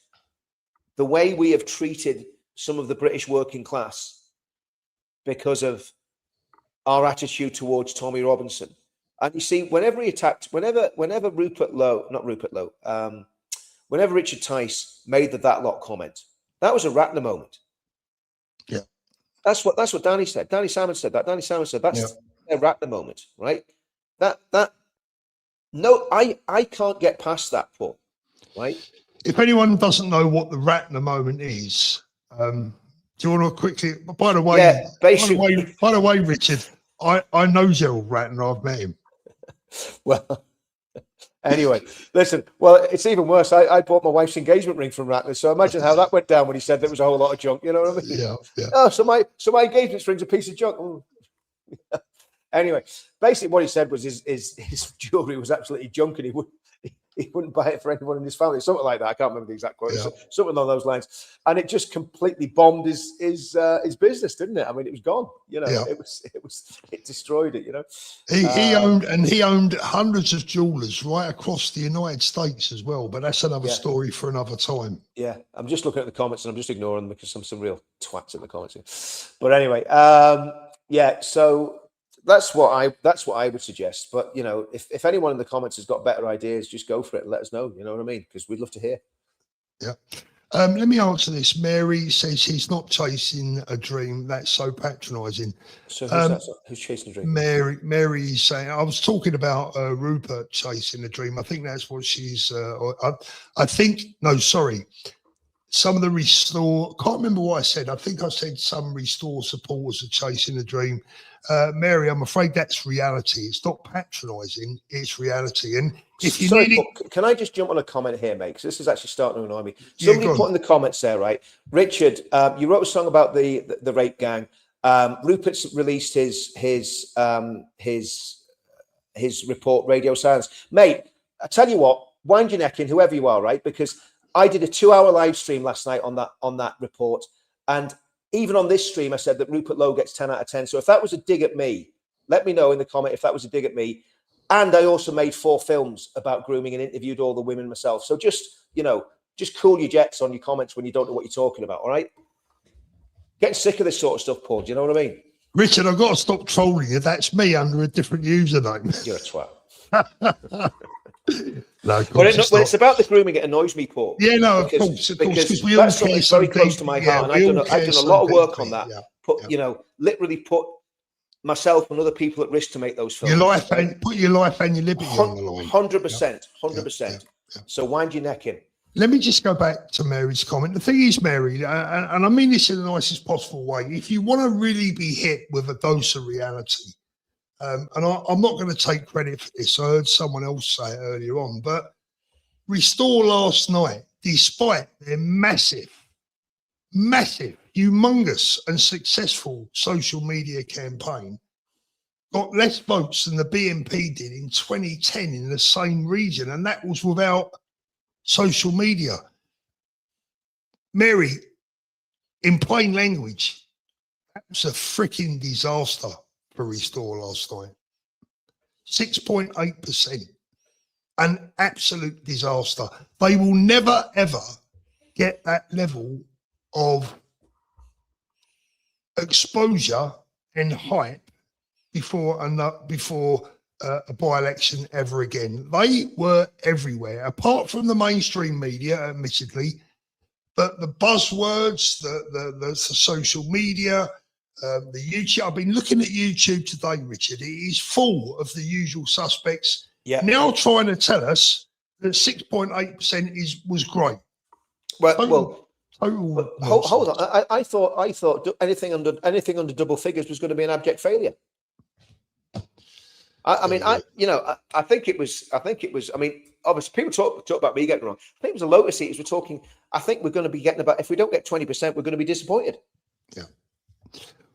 the way we have treated some of the British working class because of our attitude towards Tommy Robinson. And you see, whenever whenever Richard Tice made that lot comment, that was a Ratner moment. Yeah. That's what Danny said. Danny Salmon said that. Danny Salmon said that's a Ratner moment, right? I can't get past that, Paul, right? If anyone doesn't know what the Ratner moment is, do you want to quickly? By the way, by the way, Richard, I know Gerald Ratner. I've met him. Well, anyway, listen. Well, it's even worse. I bought my wife's engagement ring from Ratner, so imagine how that went down when he said there was a whole lot of junk. You know what I mean? Yeah. Oh, so my engagement ring's a piece of junk. Anyway, basically what he said was his jewelry was absolutely junk, and he wouldn't buy it for anyone in his family, something like that. I can't remember the exact quote, something along those lines. And it just completely bombed his business, didn't it? I mean, it was gone. It destroyed it. He owned hundreds of jewelers right across the United States as well. But that's another story for another time. Yeah, I'm just looking at the comments and I'm just ignoring them because some real twats in the comments here. But anyway, so. That's what I would suggest. But if anyone in the comments has got better ideas, just go for it and let us know. You know what I mean? Because we'd love to hear. Yeah. Let me answer this. Mary says he's not chasing a dream. That's so patronising. So who's chasing a dream? Mary is saying, I was talking about Rupert chasing a dream. I think that's what she's. some of the Restore, can't remember what I said. I think I said some Restore supporters are chasing a dream. Mary, I'm afraid that's reality. It's not patronising, it's reality. And if you Sorry, need but can I just jump on a comment here, mate? Because this is actually starting to annoy me. Yeah, Somebody go on. put in the comments there, right? Richard, you wrote a song about the rape gang. Rupert's released his report, Radio Silence. Mate, I tell you what, wind your neck in, whoever you are, right? Because I did a 2-hour live stream last night on that report, and even on this stream, I said that Rupert Lowe gets 10 out of 10. So if that was a dig at me, let me know in the comment if that was a dig at me. And I also made 4 films about grooming and interviewed all the women myself. So just cool your jets on your comments when you don't know what you're talking about, all right? Getting sick of this sort of stuff, Paul. Do you know what I mean? Richard, I've got to stop trolling you. That's me under a different username. You're a twat. No, of When course it's about the grooming, it annoys me, Paul. Yeah, no, of because course, because we that's all something care very so close to my deeply. heart, Yeah, and we I've all done care a so lot of work deeply. on that. Yeah. Literally put myself and other people at risk to make those films. Your life and put your life and your liberty on the line. 100%. So wind your neck in. Let me just go back to Mary's comment. The thing is, Mary, and I mean this in the nicest possible way, if you want to really be hit with a dose of reality, and I'm not going to take credit for this, I heard someone else say it earlier on, but Restore last night, despite their massive, humongous and successful social media campaign, got less votes than the BNP did in 2010 in the same region, and that was without social media. Mary, in plain language, that was a freaking disaster for Restore last night. 6.8%. An absolute disaster. They will never, ever get that level of exposure and hype before a by-election ever again. They were everywhere, apart from the mainstream media, admittedly, but the buzzwords, the social media, the YouTube. I've been looking at YouTube today, Richard. It is full of the usual suspects. Yeah. Now trying to tell us that 6.8% was great. Hold Total on. I thought anything under double figures was going to be an abject failure. I think it was. I mean, obviously, people talk about me getting wrong. I think it was the lotus seats. We're talking. I think we're going to be getting about. If we don't get 20%, we're going to be disappointed. Yeah.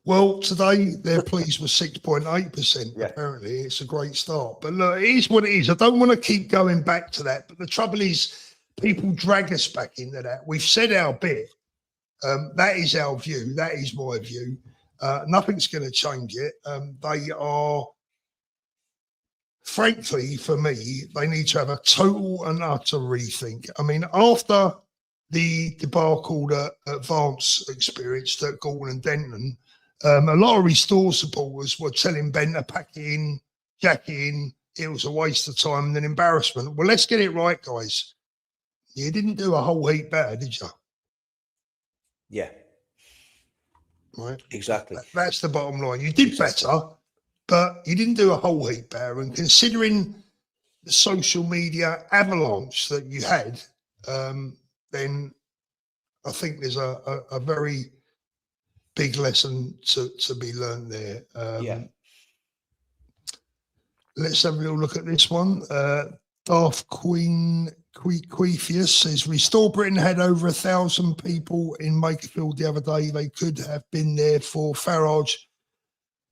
Well, today they're pleased with 6.8%. Yeah. Apparently, it's a great start. But look, it is what it is. I don't want to keep going back to that. But the trouble is, people drag us back into that. We've said our bit. That is our view. That is my view. Nothing's going to change it. They are. Frankly, for me, they need to have a total and utter rethink. I mean, after the debacle that Vance experienced at Gordon and Denton, a lot of Restore supporters were telling Ben to pack it in, jack it in. It was a waste of time and an embarrassment. Well, let's get it right, guys. You didn't do a whole heap better, did you? Yeah. Right. Exactly. That's the bottom line. You did better, but you didn't do a whole heap better. And considering the social media avalanche that you had, then I think there's a very big lesson to be learned there. Let's have a little look at this one. Darth Queen Queefius says, Restore Britain had over 1,000 people in Makerfield the other day. They could have been there for Farage,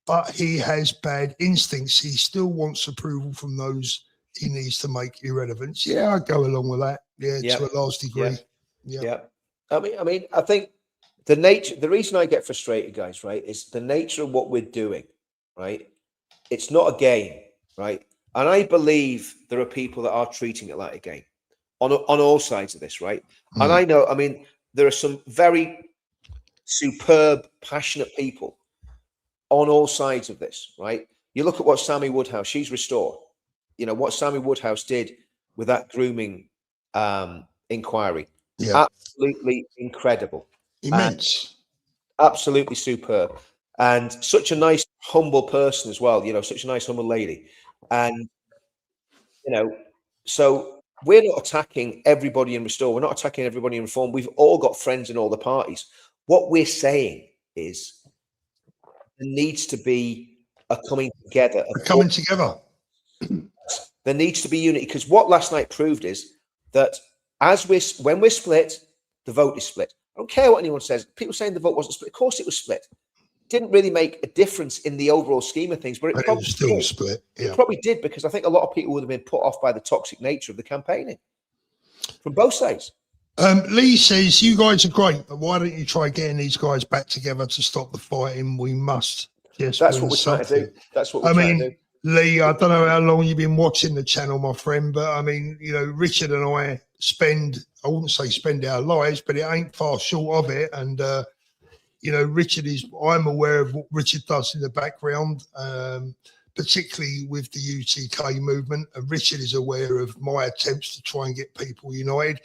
but he has bad instincts. He still wants approval from those he needs to make irrelevant. Yeah, I go along with that. Yeah, to a large degree. Yeah. I mean, I think the reason I get frustrated, guys, right, is the nature of what we're doing, right? It's not a game, right? And I believe there are people that are treating it like a game on all sides of this, right? And I know, I mean, there are some very superb, passionate people on all sides of this, right? You look at what Sammy Woodhouse, she's Restore. You know, what Sammy Woodhouse did with that grooming inquiry. Yeah. Absolutely incredible. Immense. Absolutely superb. And such a nice, humble person as well, you know, such a nice, humble lady. And, you know, so we're not attacking everybody in Restore. We're not attacking everybody in Reform. We've all got friends in all the parties. What we're saying is there needs to be a coming together. Coming together. There needs to be unity, because what last night proved is that when we're split, the vote is split. I don't care what anyone says. People saying the vote wasn't split. Of course it was split. It didn't really make a difference in the overall scheme of things, but it probably was still did. split. Yeah. It probably did, because I think a lot of people would have been put off by the toxic nature of the campaigning from both sides. Lee says, you guys are great, but why don't you try getting these guys back together to stop the fighting? We must. Yes, that's what we're trying to do. That's what we're trying to do. Lee, I don't know how long you've been watching the channel, my friend, but I mean, you know, Richard and I I wouldn't say spend our lives, but it ain't far short of it. And, you know, I'm aware of what Richard does in the background, particularly with the UTK movement. And Richard is aware of my attempts to try and get people united.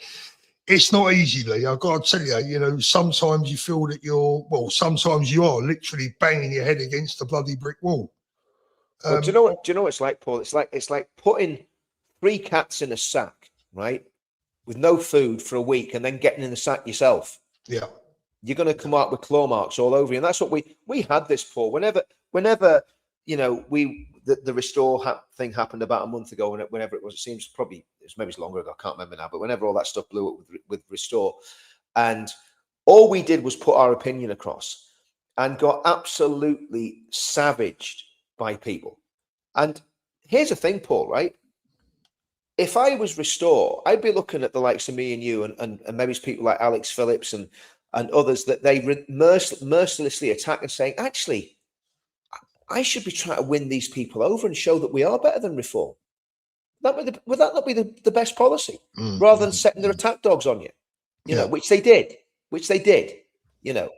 It's not easy, Lee. I've got to tell you, you know, sometimes you feel that sometimes you are literally banging your head against the bloody brick wall. Well, do you know what it's like, Paul? It's like putting 3 cats in a sack, right, with no food for a week, and then getting in the sack yourself. Yeah, you're going to come out with claw marks all over you, and that's what we had this, Paul. Whenever you know the Restore thing happened about a month ago, whenever it was, it seems maybe it's longer ago. I can't remember now, but whenever all that stuff blew up with Restore, and all we did was put our opinion across, and got absolutely savaged by people. And here's the thing, Paul, right? If I was Restore, I'd be looking at the likes of me and you and maybe people like Alex Phillips and others that they mercilessly attack and saying, actually, I should be trying to win these people over and show that we are better than Reform. Would that not be the best policy? Rather than setting their attack dogs on you, you know, which they did, you know.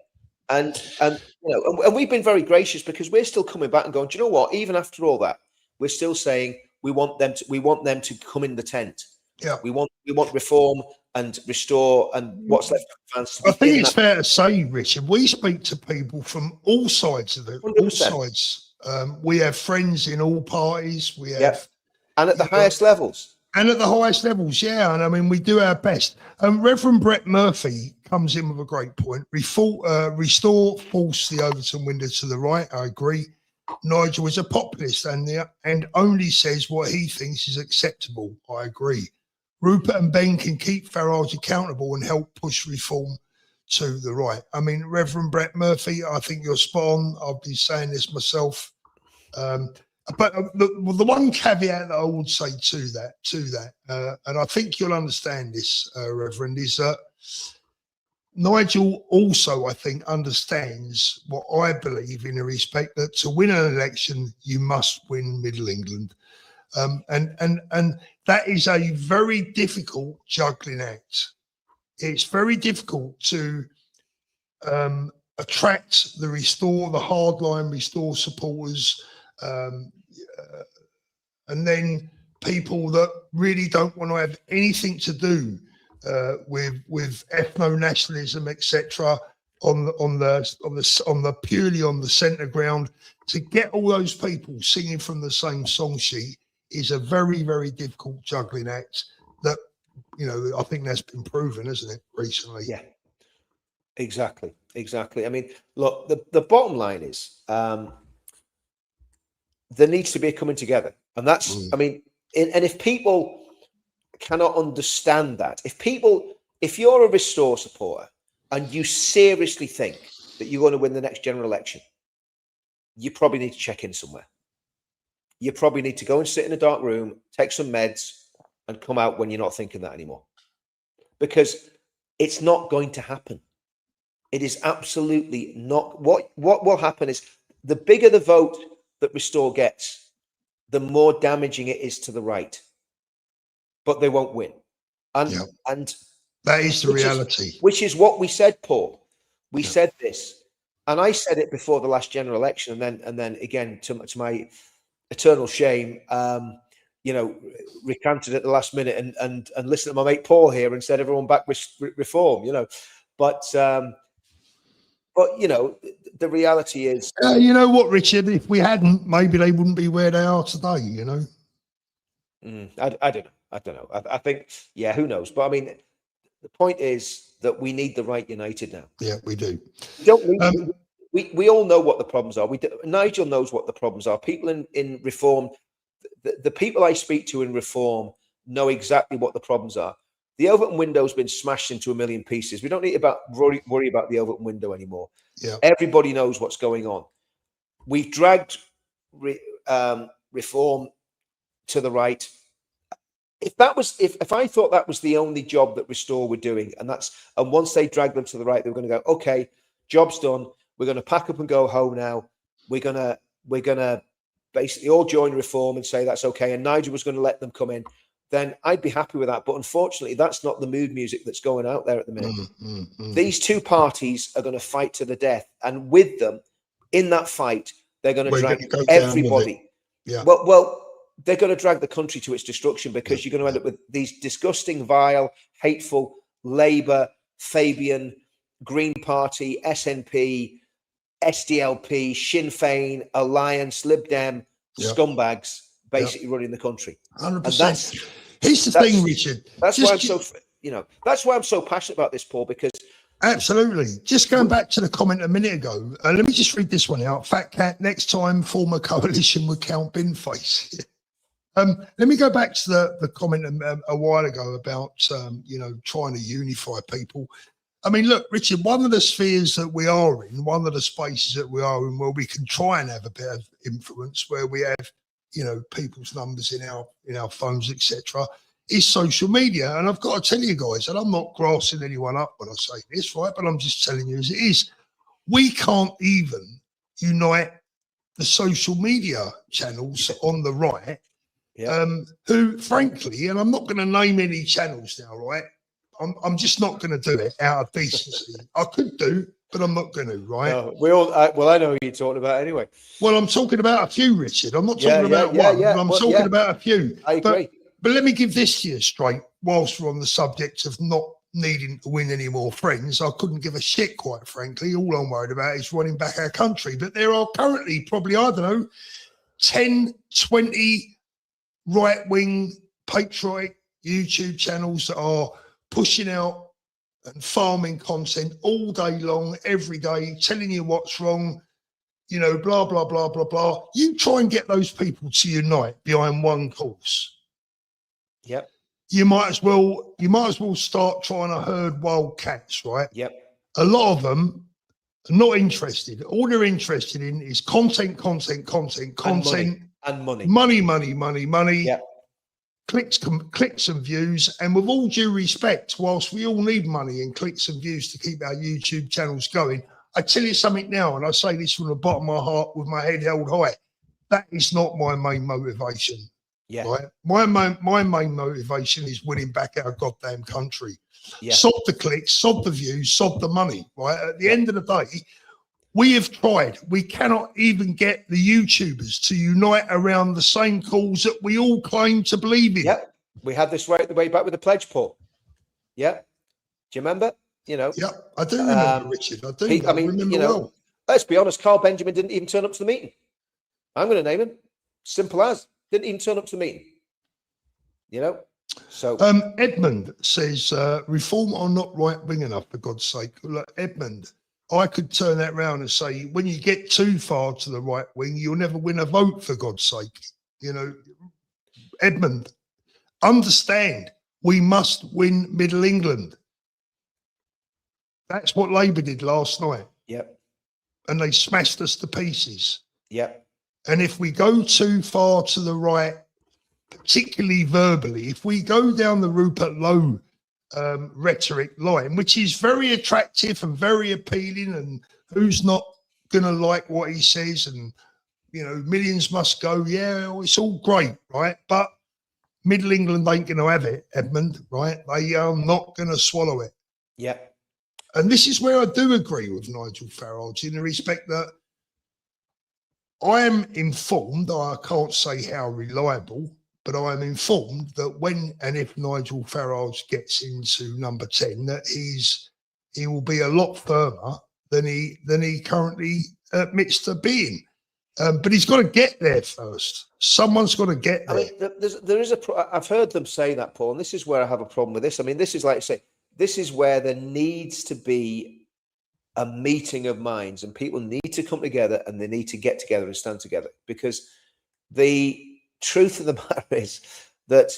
And you know, and we've been very gracious, because we're still coming back and going, do you know what? Even after all that, we're still saying we want them to come in the tent. Yeah. We want Reform and Restore and what's left of fans. I think it's fair to say, Richard, we speak to people from all sides of it. 100%. All sides. We have friends in all parties. We have, and at the highest levels. And at the highest levels, yeah. And I mean, we do our best. Reverend Brett Murphy comes in with a great point. Restore forced the Overton window to the right. I agree. Nigel is a populist and only says what he thinks is acceptable. I agree. Rupert and Ben can keep Farage accountable and help push Reform to the right. I mean, Reverend Brett Murphy, I think you're spot on. I've been saying this myself. But the one caveat that I would say to that, and I think you'll understand this, Reverend, is that Nigel also, I think, understands what I believe in the respect that to win an election, you must win Middle England. And that is a very difficult juggling act. It's very difficult to attract the hardline Restore supporters, and then people that really don't want to have anything to do with ethno-nationalism, etc., on the purely on the centre ground. To get all those people singing from the same song sheet is a very, very difficult juggling act. That, you know, I think that's been proven, isn't it, recently? Yeah, exactly. I mean, look, the bottom line is there needs to be a coming together, and that's, I mean, and if people cannot understand that, if you're a Restore supporter and you seriously think that you're going to win the next general election, you probably need to check in somewhere. You probably need to go and sit in a dark room, take some meds, and come out when you're not thinking that anymore, because it's not going to happen. It is absolutely not. What will happen is, the bigger the vote that Restore gets, the more damaging it is to the right. But they won't win. And that is the reality. Which is what we said, Paul. We said this. And I said it before the last general election, and then again, to my eternal shame, you know, recanted at the last minute and listened to my mate Paul here and said everyone back Reform, you know. But you know, the reality is, you know what, Richard? If we hadn't, maybe they wouldn't be where they are today. You know, I don't know. I don't know. I think, yeah, who knows? But I mean, the point is that we need the right united now. Yeah, we do. We don't need, we all know what the problems are. Nigel knows what the problems are. People in reform, the people I speak to in reform know exactly what the problems are. The Overton window's been smashed into a million pieces. We don't need to worry about the Overton window anymore. Yeah. Everybody knows what's going on. We've dragged reform to the right. If I thought that was the only job that Restore were doing, and once they dragged them to the right, they were going to go, okay, job's done. We're going to pack up and go home now. We're gonna basically all join reform and say that's okay. And Nigel was going to let them come in. Then I'd be happy with that. But unfortunately, that's not the mood music that's going out there at the minute. These two parties are going to fight to the death, and with them in that fight, they're going to drag everybody. Yeah. Well, they're going to drag the country to its destruction, because you're going to end up with these disgusting, vile, hateful Labour, Fabian, Green Party, SNP, SDLP, Sinn Féin, Alliance, Lib Dem, scumbags basically running the country. 100%. Here's the thing, Richard. That's why I'm so passionate about this, Paul, because absolutely. Just going back to the comment a minute ago, let me just read this one out. Fat Cat, next time form a coalition with Count Binface. Let me go back to the comment a while ago about, trying to unify people. I mean, look, Richard, one of the spheres that we are in, one of the spaces that we are in where we can try and have a bit of influence, where we have, people's numbers in our phones, etc., is social media. And I've got to tell you guys, and I'm not grassing anyone up when I say this, right? But I'm just telling you as it is. We can't even unite the social media channels on the right, who, frankly, and I'm not going to name any channels now, right? I'm just not going to do it out of decency. I could do, but I'm not going to, right? No, I know who you're talking about anyway. Well, I'm talking about a few, Richard. I'm not talking about one. I'm talking about a few. I agree. But let me give this to you straight, whilst we're on the subject of not needing to win any more friends. I couldn't give a shit, quite frankly. All I'm worried about is running back our country. But there are currently probably, 10, 20 right-wing patriotic YouTube channels that are pushing out and farming content all day long, every day, telling you what's wrong, blah, blah, blah, blah, blah. You try and get those people to unite behind one cause. Yep. You might as well start trying to herd wild cats, right? Yep. A lot of them are not interested. All they're interested in is content, and money. Money. Yep. Clicks and views. And with all due respect, whilst we all need money and clicks and views to keep our YouTube channels going, I tell you something now, and I say this from the bottom of my heart with my head held high, that is not my main motivation. Yeah. Right? My main motivation is winning back our goddamn country. Yeah. Sod the clicks, sod the views, sod the money. Right? At the end of the day, we have tried. We cannot even get the YouTubers to unite around the same cause that we all claim to believe in. Yep. We had this right the way back with the pledge, Paul. Yeah. Do you remember? Yeah, I do remember, Richard. I do. I remember well. Let's be honest, Carl Benjamin didn't even turn up to the meeting. I'm going to name him. Simple as. Didn't even turn up to the meeting. So Edmund says, reform are not right-wing enough, for God's sake. Look, Edmund, I could turn that round and say, when you get too far to the right wing, you'll never win a vote, for God's sake. Edmund, understand, we must win Middle England. That's what Labour did last night. Yep. And they smashed us to pieces. Yep. And if we go too far to the right, particularly verbally, if we go down the Rupert Lowe rhetoric line, which is very attractive and very appealing, and who's not going to like what he says, and millions must go, it's all great, right? But Middle England ain't going to have it, Edmund, right? They are not going to swallow it. Yeah. And this is where I do agree with Nigel Farage, in the respect that I am informed, I can't say how reliable, but I am informed that when and if Nigel Farage gets into number 10, that he will be a lot firmer than he currently admits to being. But he's got to get there first. Someone's got to get there. I mean, there is I've heard them say that, Paul, and this is where I have a problem with this. I mean, this is like I say, this is where there needs to be a meeting of minds, and people need to come together, and they need to get together and stand together, because the truth of the matter is that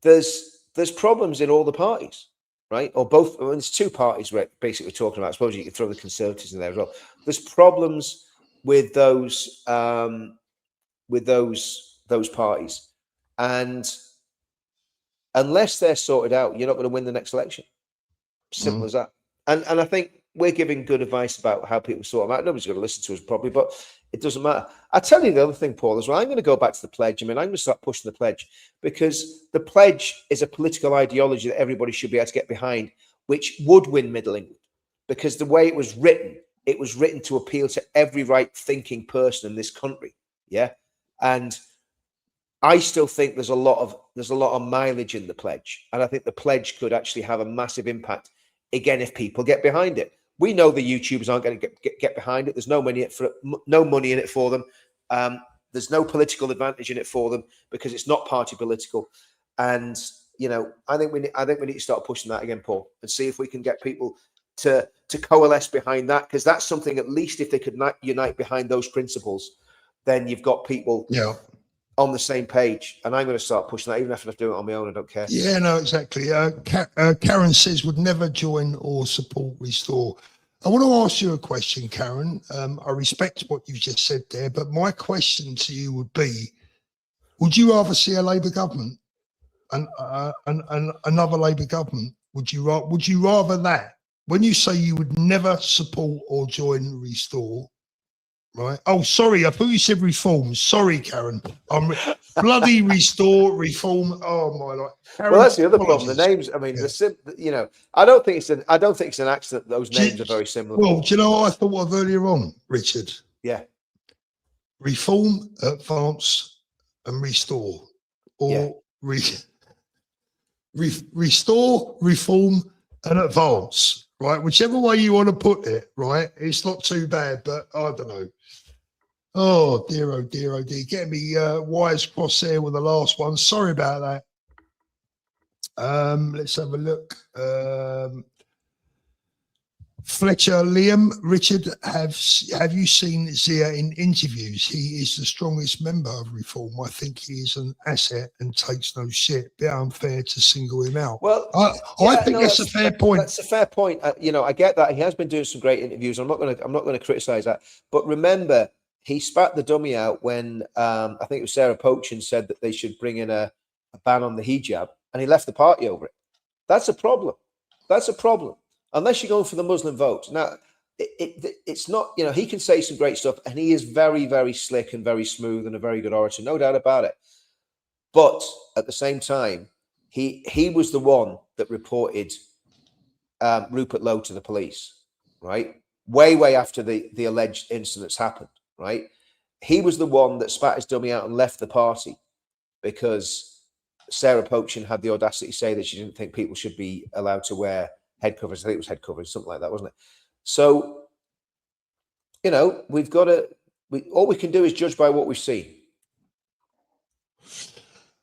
there's problems in all the parties, right? Or both. I mean, there's two parties we're basically talking about. I suppose you could throw the Conservatives in there as well. There's problems with those parties, and unless they're sorted out, you're not going to win the next election. Simple as that. And I think we're giving good advice about how people sort them out. Nobody's going to listen to us probably, but it doesn't matter. I tell you the other thing, Paul, as well. I'm going to go back to the pledge. I mean, I'm going to start pushing the pledge, because the pledge is a political ideology that everybody should be able to get behind, which would win Middle England, because the way it was written to appeal to every right-thinking person in this country. Yeah, and I still think there's a lot of mileage in the pledge, and I think the pledge could actually have a massive impact again if people get behind it. We know the YouTubers aren't going to get behind it. There's no money in it for them. There's no political advantage in it for them, because it's not party political. And I think we need to start pushing that again, Paul, and see if we can get people to coalesce behind that, because that's something, at least if they could unite behind those principles, then you've got people on the same page. And I'm going to start pushing that, even if I have to do it on my own. I don't care. Yeah, no, exactly. Karen says would never join or support Restore. I want to ask you a question, Karen. I respect what you've just said there, but my question to you would be, would you rather see a Labour government and another Labour government? Would you rather that? When you say you would never support or join Restore, right? Oh, sorry, I thought you said reform. Sorry, Karen. I'm bloody Restore, reform. Oh my God. Karen, well, that's the other problem. The names. I mean, I don't think it's an accident that those names are very similar. Well, do you know what I thought of earlier on, Richard? Yeah. Reform, advance, and restore, or restore, reform, and advance. Right, whichever way you want to put it, right? It's not too bad, but I don't know. Oh dear, oh dear, oh dear. Get me wires crossed there with the last one. Sorry about that. Let's have a look. Fletcher Liam, Richard, have you seen Zia in interviews? He is the strongest member of Reform. I think he is an asset and takes no shit. Bit unfair to single him out. Well, I think that's a fair point. That's a fair point. I get that he has been doing some great interviews. I'm not going to criticize that. But remember, he spat the dummy out when I think it was Sarah Pochin said that they should bring in a ban on the hijab, and he left the party over it. That's a problem. That's a problem. Unless you're going for the Muslim vote. Now, it's not, he can say some great stuff, and he is very, very slick and very smooth and a very good orator, no doubt about it. But at the same time, he was the one that reported Rupert Lowe to the police, right? Way after the alleged incidents happened, right? He was the one that spat his dummy out and left the party because Sarah Pochin had the audacity to say that she didn't think people should be allowed to wear head covers. I think it was head covers, something like that, wasn't it? So, we've got to. All we can do is judge by what we've seen.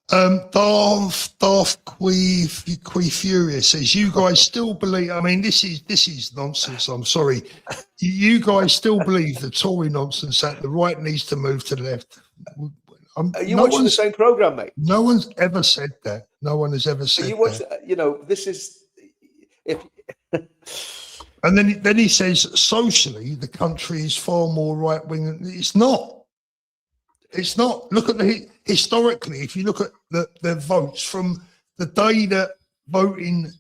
Darth Quee Furious says, you guys still believe? I mean, this is nonsense. I'm sorry. You guys still believe the Tory nonsense that the right needs to move to the left? Are you watching the same program, mate? No one's ever said that. No one has ever said that. This is. And then he says, socially, the country is far more right wing. It's not. It's not. Look at historically, if you look at the votes from the day that voting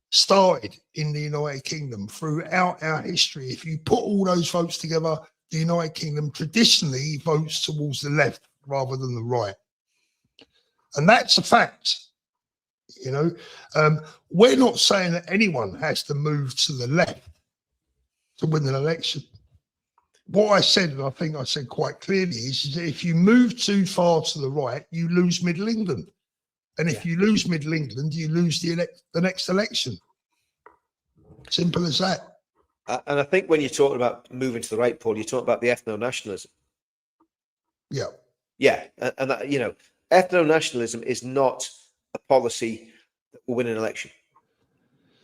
started in the United Kingdom throughout our history, if you put all those votes together, the United Kingdom traditionally votes towards the left rather than the right. And that's a fact. We're not saying that anyone has to move to the left to win an election. What I said, and I think I said quite clearly, is that if you move too far to the right, you lose Middle England. And if you lose Middle England, you lose the next election. Simple as that. And I think when you're talking about moving to the right, Paul, you're talking about the ethno-nationalism. Yeah. Yeah, and that, you know, ethno-nationalism is not a policy that will win an election.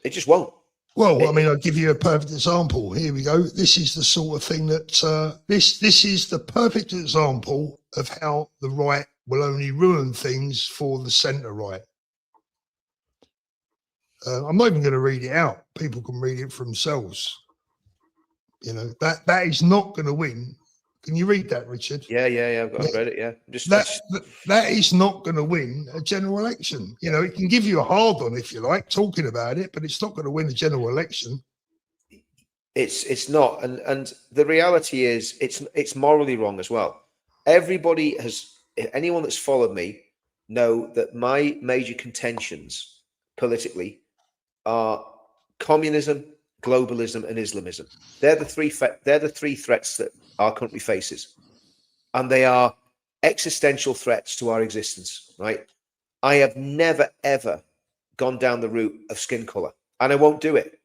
It just won't. Well, I mean, I'll give you a perfect example. Here we go. This is the sort of thing that this is the perfect example of how the right will only ruin things for the centre right. I'm not even going to read it out. People can read it for themselves. You know, that is not going to win. Can you read that, Richard? Yeah. I've read it. Yeah, That is not going to win a general election. You know, it can give you a hard on if you like talking about it, but it's not going to win a general election. It's not, and the reality is it's morally wrong as well. Everybody has, anyone that's followed me know that my major contentions politically are communism, globalism, and Islamism. They're the three threats that our country faces, and they are existential threats to our existence. Right? I have never ever gone down the route of skin color, and I won't do it,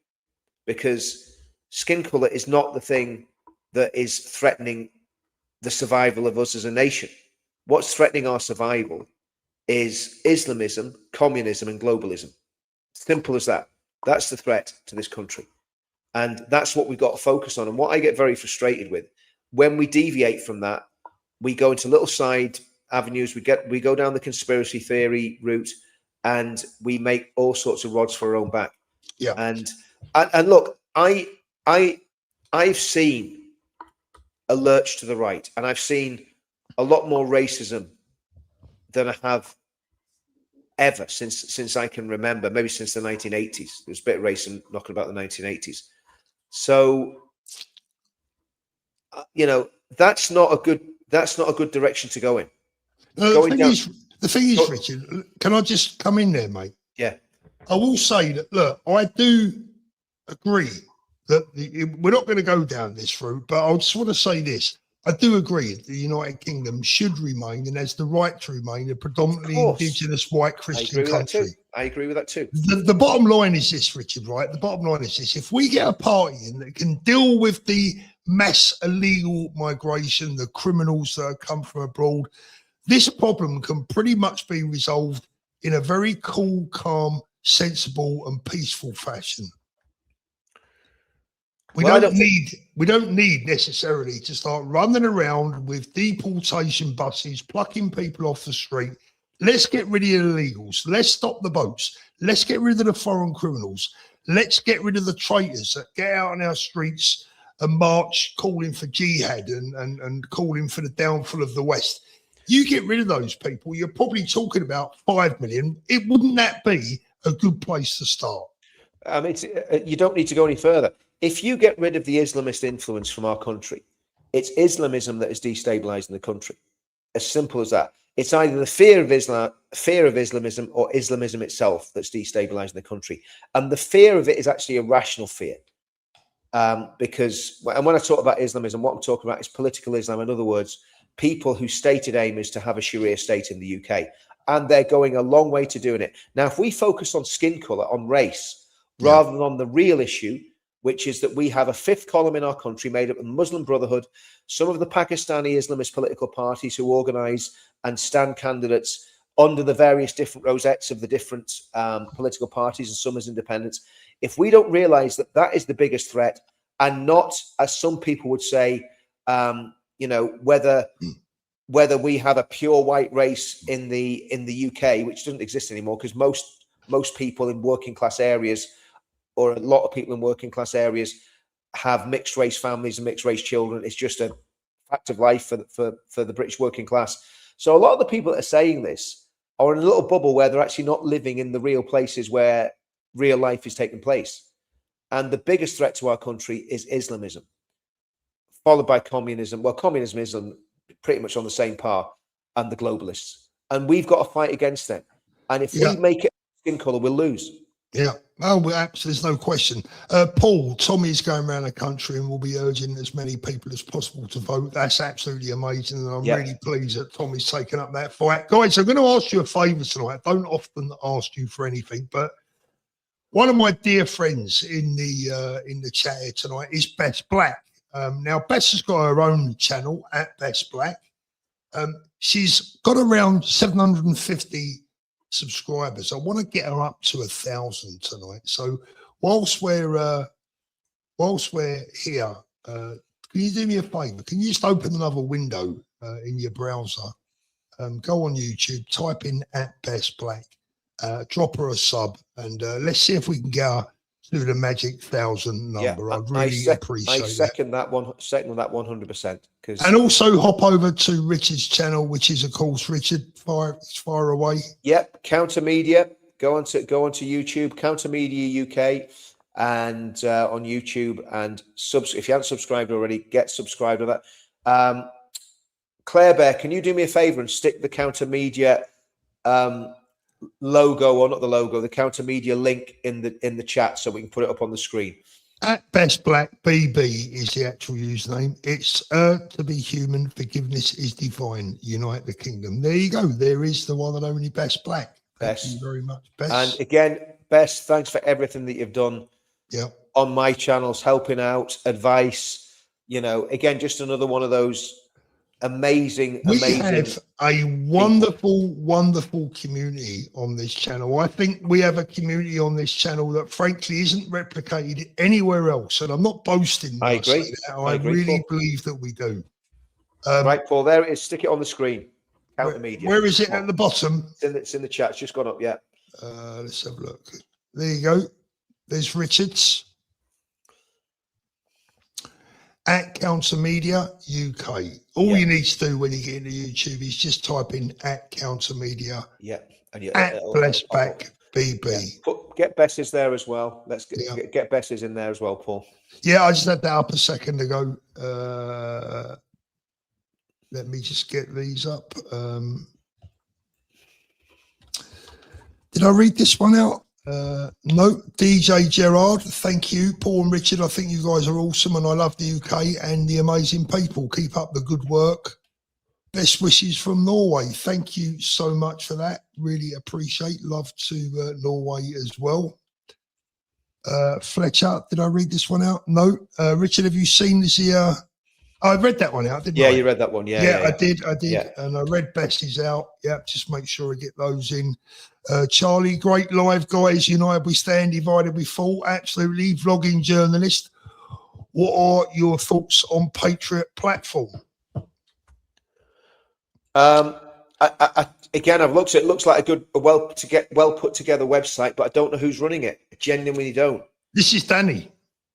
because skin color is not the thing that is threatening the survival of us as a nation. What's threatening our survival is Islamism, communism, and globalism. Simple as that. That's the threat to this country. And that's what we've got to focus on. And what I get very frustrated with, when we deviate from that, we go into little side avenues. We go down the conspiracy theory route, and we make all sorts of rods for our own back. Yeah. And look, I've seen a lurch to the right, and I've seen a lot more racism than I have ever since I can remember, maybe since the 1980s. There was a bit of racism knocking about the 1980s. So, you know, that's not a good direction to go in. The thing is, Richard, can I just come in there, mate? Yeah. I will say that, look, I do agree that we're not going to go down this route, but I just want to say this. I do agree that the United Kingdom should remain and has the right to remain a predominantly indigenous white Christian country. I agree with that too. The bottom line is this, Richard, right? The bottom line is this. If we get a party in that can deal with the mass illegal migration, the criminals that have come from abroad, this problem can pretty much be resolved in a very cool, calm, sensible and peaceful fashion. We don't need necessarily to start running around with deportation buses, plucking people off the street. Let's get rid of the illegals. Let's stop the boats. Let's get rid of the foreign criminals. Let's get rid of the traitors that get out on our streets and march calling for jihad and calling for the downfall of the West. You get rid of those people, you're probably talking about 5 million. Wouldn't that be a good place to start? You don't need to go any further. If you get rid of the Islamist influence from our country, it's Islamism that is destabilizing the country. As simple as that. It's either the fear of Islamism, or Islamism itself that's destabilizing the country. And the fear of it is actually a rational fear. Because, and when I talk about Islamism, what I'm talking about is political Islam. In other words, people whose stated aim is to have a Sharia state in the UK. And they're going a long way to doing it. Now, if we focus on skin color, on race, rather than on the real issue, which is that we have a fifth column in our country made up of the Muslim Brotherhood, some of the Pakistani Islamist political parties who organize and stand candidates under the various different rosettes of the different political parties, and some as independents. If we don't realize that that is the biggest threat, and not, as some people would say, you know, whether we have a pure white race in the UK, which doesn't exist anymore, because most people in working class areas, or a lot of people in working class areas, have mixed race families and mixed race children. It's just a fact of life for the British working class. So a lot of the people that are saying this are in a little bubble where they're actually not living in the real places where real life is taking place. And the biggest threat to our country is Islamism, followed by communism. Well, communism is pretty much on the same par, and the globalists. And we've got to fight against them. And if we make it skin color, we'll lose. Yeah. Oh, there's no question. Paul, Tommy's going around the country and will be urging as many people as possible to vote. That's absolutely amazing. And I'm really pleased that Tommy's taken up that fight. Guys, I'm going to ask you a favour tonight. I don't often ask you for anything, but one of my dear friends in the chat here tonight is Bess Black. Now, Bess has got her own channel at Bess Black. She's got around 750 subscribers. I want to get her up to 1,000 tonight. So whilst we're here, can you do me a favour? Can you just open another window in your browser? Go on YouTube, type in @BestBlack, drop her a sub, and let's see if we can get her to the magic 1,000 number. I'd really appreciate I second that one. Second that 100%. And also hop over to Richard's channel, which is of course Richard far away. Yep, Counter Media. Go onto YouTube, Counter Media UK, and on YouTube, and if you haven't subscribed already, get subscribed to that. Claire Bear, can you do me a favor and stick the Counter Media logo, or not the logo, the Counter Media link in the chat so we can put it up on the screen. @BestBlackBB is the actual username. It's to be human, forgiveness is divine. Unite the kingdom. There you go. There is the one and only Best Black. Thank you very much, Best. And again, Best, thanks for everything that you've done. Yeah. On my channels, helping out, advice. Again, just another one of those amazing. We have a wonderful community on this channel. I think we have a community on this channel that frankly isn't replicated anywhere else. And I'm not boasting. I agree. I really believe that we do. Right, Paul, there it is. Stick it on the screen. Counter Media. Where is it at the bottom? It's in the chat. It's just gone up, yeah. Let's have a look. There you go. There's Richard's. @Counter Media UK. All you need to do when you get into YouTube is just type in @Counter Media. Yeah. And @BestBlack BB. Yeah. Get Bess's there as well. Let's get Bess's in there as well, Paul. Yeah, I just had that up a second ago. Let me just get these up. Did I read this one out? No. DJ Gerard, thank you. Paul and Richard, I think you guys are awesome, and I love the UK and the amazing people. Keep up the good work. Best wishes from Norway. Thank you so much for that. Really appreciate. Love to Norway as well. Fletcher, did I read this one out? No. Richard, have you seen this here? I read that one out, didn't I? Yeah, you read that one. Yeah, I did. Yeah. And I read Bestie's out. Yeah, just make sure I get those in. Charlie, great live, guys. United we stand, divided we fall. Absolutely. Vlogging journalist. What are your thoughts on Patriot platform? Again, I've looked at it. Looks like a well put together website, but I don't know who's running it. I genuinely don't. This is Danny.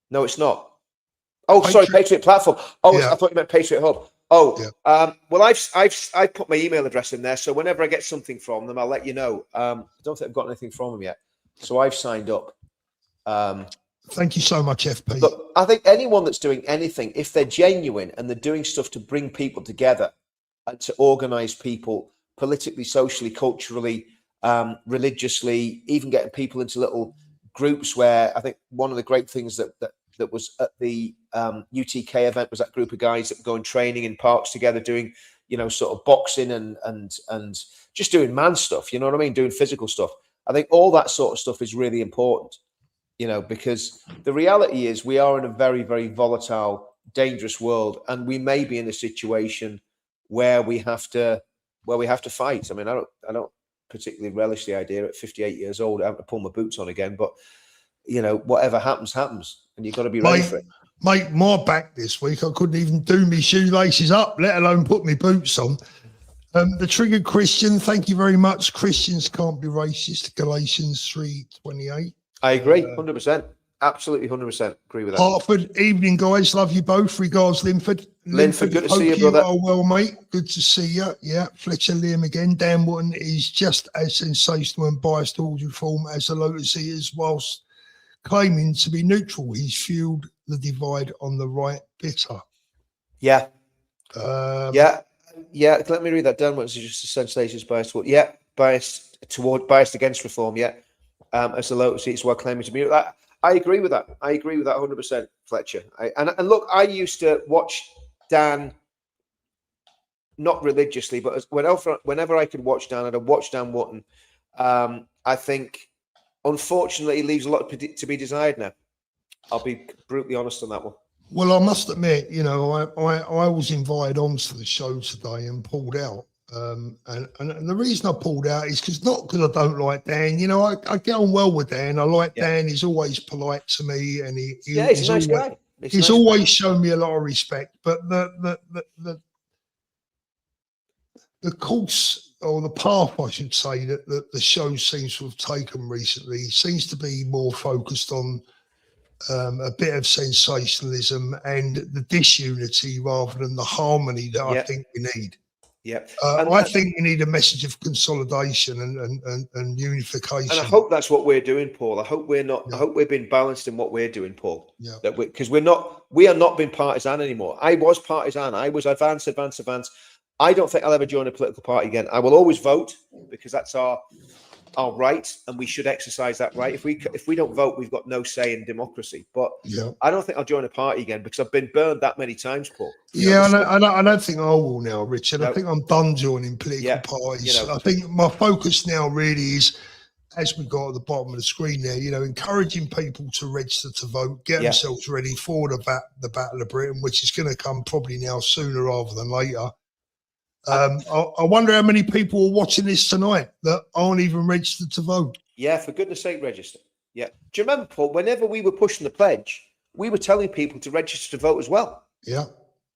No, it's not. Oh, sorry, Patriot platform. Oh, Yeah. I thought you meant Patriot Hub. Oh, Yeah. Well, I've put my email address in there, so whenever I get something from them, I'll let you know. I don't think I've got anything from them yet, so I've signed up. Thank you so much, FP. But I think anyone that's doing anything, if they're genuine and they're doing stuff to bring people together and to organise people politically, socially, culturally, religiously, even getting people into little groups, where I think one of the great things that was at the UTK event was that group of guys that were going training in parks together, doing, sort of boxing and just doing man stuff, you know what I mean? Doing physical stuff. I think all that sort of stuff is really important, because the reality is we are in a very, very volatile, dangerous world, and we may be in a situation where we have to fight. I mean, I don't particularly relish the idea at 58 years old, I have to pull my boots on again, but whatever happens, and you've got to be ready for it. Mate, my back this week, I couldn't even do my shoelaces up, let alone put my boots on. The Triggered Christian, thank you very much. Christians can't be racist. Galatians 3:28. I agree, 100%. Absolutely 100% agree with that. Hartford, evening, guys. Love you both. Regards, Linford. Linford, good to see you, brother. Oh, well, mate. Good to see you. Yeah, Fletcher Liam again. Dan Wotton is just as sensational and biased towards reform as the Lotus Eaters, whilst claiming to be neutral. He's fueled the divide on the right bitter. Yeah. Yeah. Let me read that. Dan Wotton is just a sensationalist biased toward. Yeah, biased against reform. Yeah. As the Lotus Eaters while claiming to be. I agree with that. I agree with that 100%, Fletcher. And look, I used to watch Dan, not religiously, but whenever I could watch Dan, I'd watch Dan Wotton. I think, unfortunately, he leaves a lot to be desired now. I'll be brutally honest on that one. Well, I must admit, I was invited onto the show today and pulled out. And the reason I pulled out is not because I don't like Dan. I get on well with Dan. I like Dan. He's always polite to me, and he's a nice always, guy. He's always shown me a lot of respect. But the course, or the path, I should say, that the show seems to have taken recently seems to be more focused on a bit of sensationalism and the disunity rather than the harmony that I think we need. Yeah, I think we need a message of consolidation and unification. And I hope that's what we're doing, Paul. I hope we're not. I hope we're being balanced in what we're doing, Paul. Yeah. Because we are not being partisan anymore. I was partisan. I was advance. I don't think I'll ever join a political party again. I will always vote because that's our right, and we should exercise that right. If we don't vote, we've got no say in democracy. But I don't think I'll join a party again because I've been burned that many times, Paul. I don't think I will now, Richard. I think I'm done joining political parties. I think my focus now really is, as we got at the bottom of the screen there, encouraging people to register to vote, get themselves ready for the Battle of Britain, which is going to come probably now sooner rather than later. I wonder how many people are watching this tonight that aren't even registered to vote. Yeah, for goodness sake, register. Yeah. Do you remember, Paul, whenever we were pushing the pledge, we were telling people to register to vote as well. Yeah.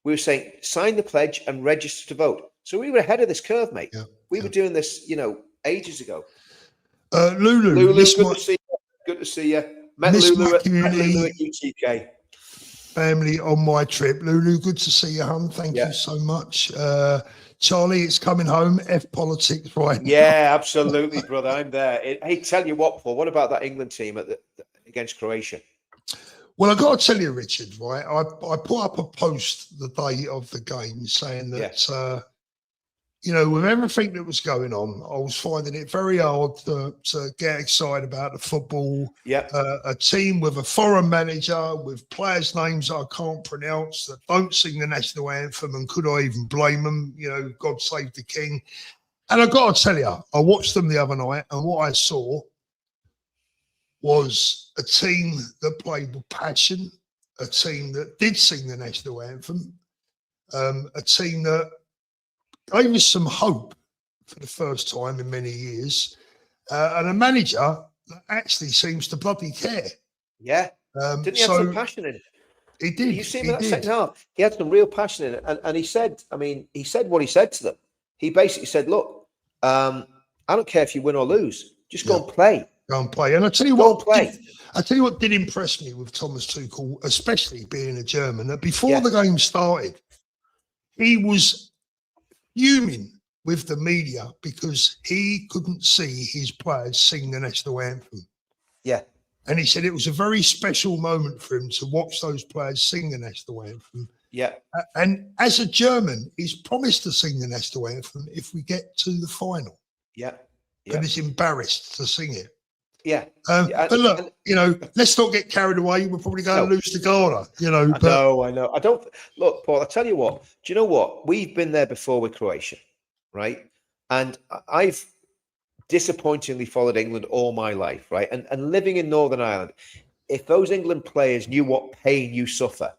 We were saying, sign the pledge and register to vote. So we were ahead of this curve, mate. Yeah. We were doing this, ages ago. Lulu, good to see you. Good to see you. Met Lulu at UTK. Family on my trip. Lulu, good to see you, hon. Thank you so much. Charlie, it's coming home. F politics right now. Yeah, absolutely, brother. I'm there. Hey, tell you what, Paul, what about that England team against Croatia? Well, I got to tell you, Richard, right? I put up a post the day of the game saying that, with everything that was going on, I was finding it very hard to get excited about the football. Yeah. A team with a foreign manager, with players' names I can't pronounce, that don't sing the national anthem, and could I even blame them? God save the king. And I got to tell you, I watched them the other night, and what I saw was a team that played with passion, a team that did sing the national anthem, a team that gave us some hope for the first time in many years, and a manager that actually seems to bloody care. Yeah. Didn't he have some passion in it? He did. You see him in that second half. He had some real passion in it. And he said what he said to them. He basically said, look, I don't care if you win or lose. Just go and play. Go and play. And I tell you what did impress me with Thomas Tuchel, especially being a German, that before the game started, he was fuming with the media because he couldn't see his players sing the national anthem. Yeah. And he said it was a very special moment for him to watch those players sing the national anthem. Yeah. And as a German, he's promised to sing the national anthem if we get to the final. Yeah. And he's embarrassed to sing it. Yeah. But look, let's not get carried away. We're probably going to lose to Ghana, I know. I don't. Look, Paul, I tell you what. Do you know what? We've been there before with Croatia, right? And I've disappointingly followed England all my life, right? And living in Northern Ireland, if those England players knew what pain you suffer,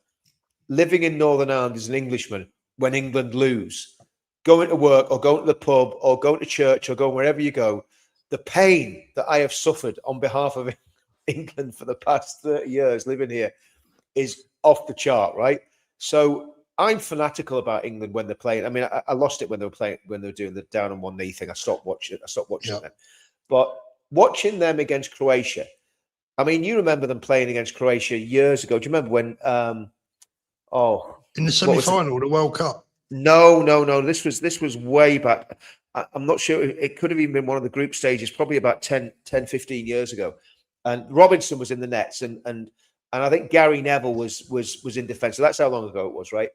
living in Northern Ireland as an Englishman, when England lose, going to work or going to the pub or going to church or going wherever you go, the pain that I have suffered on behalf of England for the past 30 years living here is off the chart, right? So I'm fanatical about England when they're playing. I mean, I lost it when they were doing the down on one knee thing. I stopped watching them. But watching them against Croatia, I mean, you remember them playing against Croatia years ago. Do you remember when? In the semi-final of the World Cup. No. This was way back. I'm not sure. It could have even been one of the group stages, probably about 10, 15 years ago. And Robinson was in the nets, and I think Gary Neville was in defence. So that's how long ago it was, right?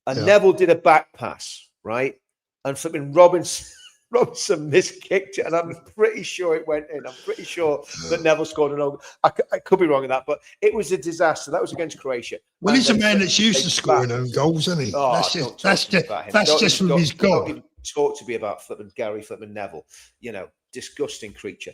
And Neville did a back pass, right? And flipping Robinson miskicked it, and I'm pretty sure it went in. I'm pretty sure that Neville scored an own. I could be wrong in that, but it was a disaster. That was against Croatia. Well, he's a man that's used to scoring own goals, isn't he? Oh, that's just from his goal. Don't even talk to me about Gary Neville. disgusting creature.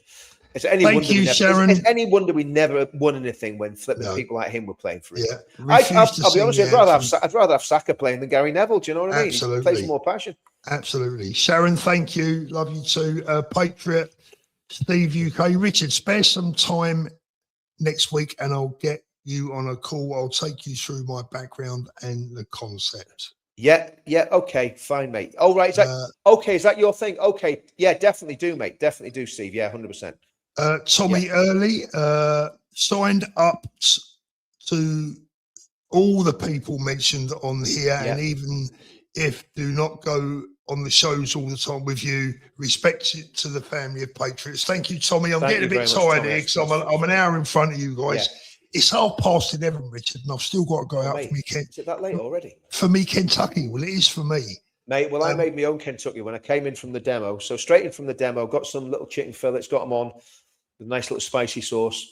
Is it any Thank wonder you, we never, Sharon. Is any wonder we never won anything when flipping No. people like him were playing for it? Yeah, I'll be honest, I'd rather have Saka playing than Gary Neville. Do you know what I mean? Absolutely. He plays with more passion. Absolutely. Sharon, thank you. Love you too. Patriot, Steve UK, Richard, spare some time next week and I'll get you on a call. I'll take you through my background and the concept. Yeah, okay, fine, mate. Oh, right, is that okay? Is that your thing? Okay, yeah, definitely do, mate. Definitely do, Steve. Yeah, 100%. Tommy Early signed up to all the people mentioned on here, and even if do not go on the shows all the time with you, respect it to the family of Patriots. Thank you, Tommy. I'm getting a bit tired here because I'm an hour in front of you guys. Yeah. It's 11:30, Richard, and I've still got to go out for me. Is it that late already? For me, Kentucky. Well, it is for me. Mate, well, I made my own Kentucky when I came in from the demo. So straight in from the demo, got some little chicken fillets, got them on with a nice little spicy sauce.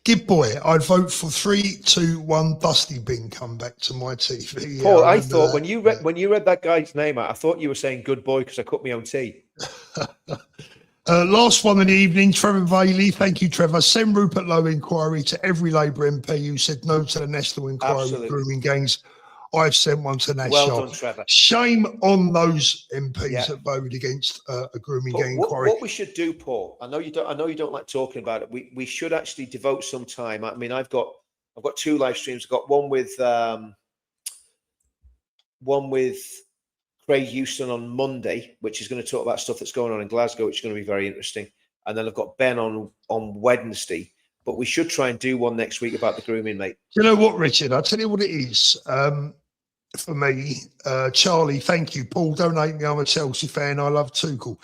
Good boy. I'd vote for 3, 2, 1. Dusty Bin come back to my TV. Paul, I thought when you read that guy's name out, I thought you were saying good boy because I cut my own tea. Last one in the evening, Trevor Bailey. Thank you, Trevor. Send Rupert Lowe inquiry to every Labour MP who said no to the national inquiry of grooming gangs. I've sent one to Nash. Well done, Trevor. Shame on those MPs that voted against a grooming gang inquiry. What we should do, Paul, I know you don't like talking about it. We should actually devote some time. I mean, I've got 2 live streams. I've got one with Craig Houston on Monday, which is going to talk about stuff that's going on in Glasgow, which is going to be very interesting. And then I've got Ben on Wednesday. But we should try and do one next week about the grooming, mate. You know what, Richard? I'll tell you what it is. For me, Charlie, thank you. Paul, don't hate me. I'm a Chelsea fan. I love Tuchel.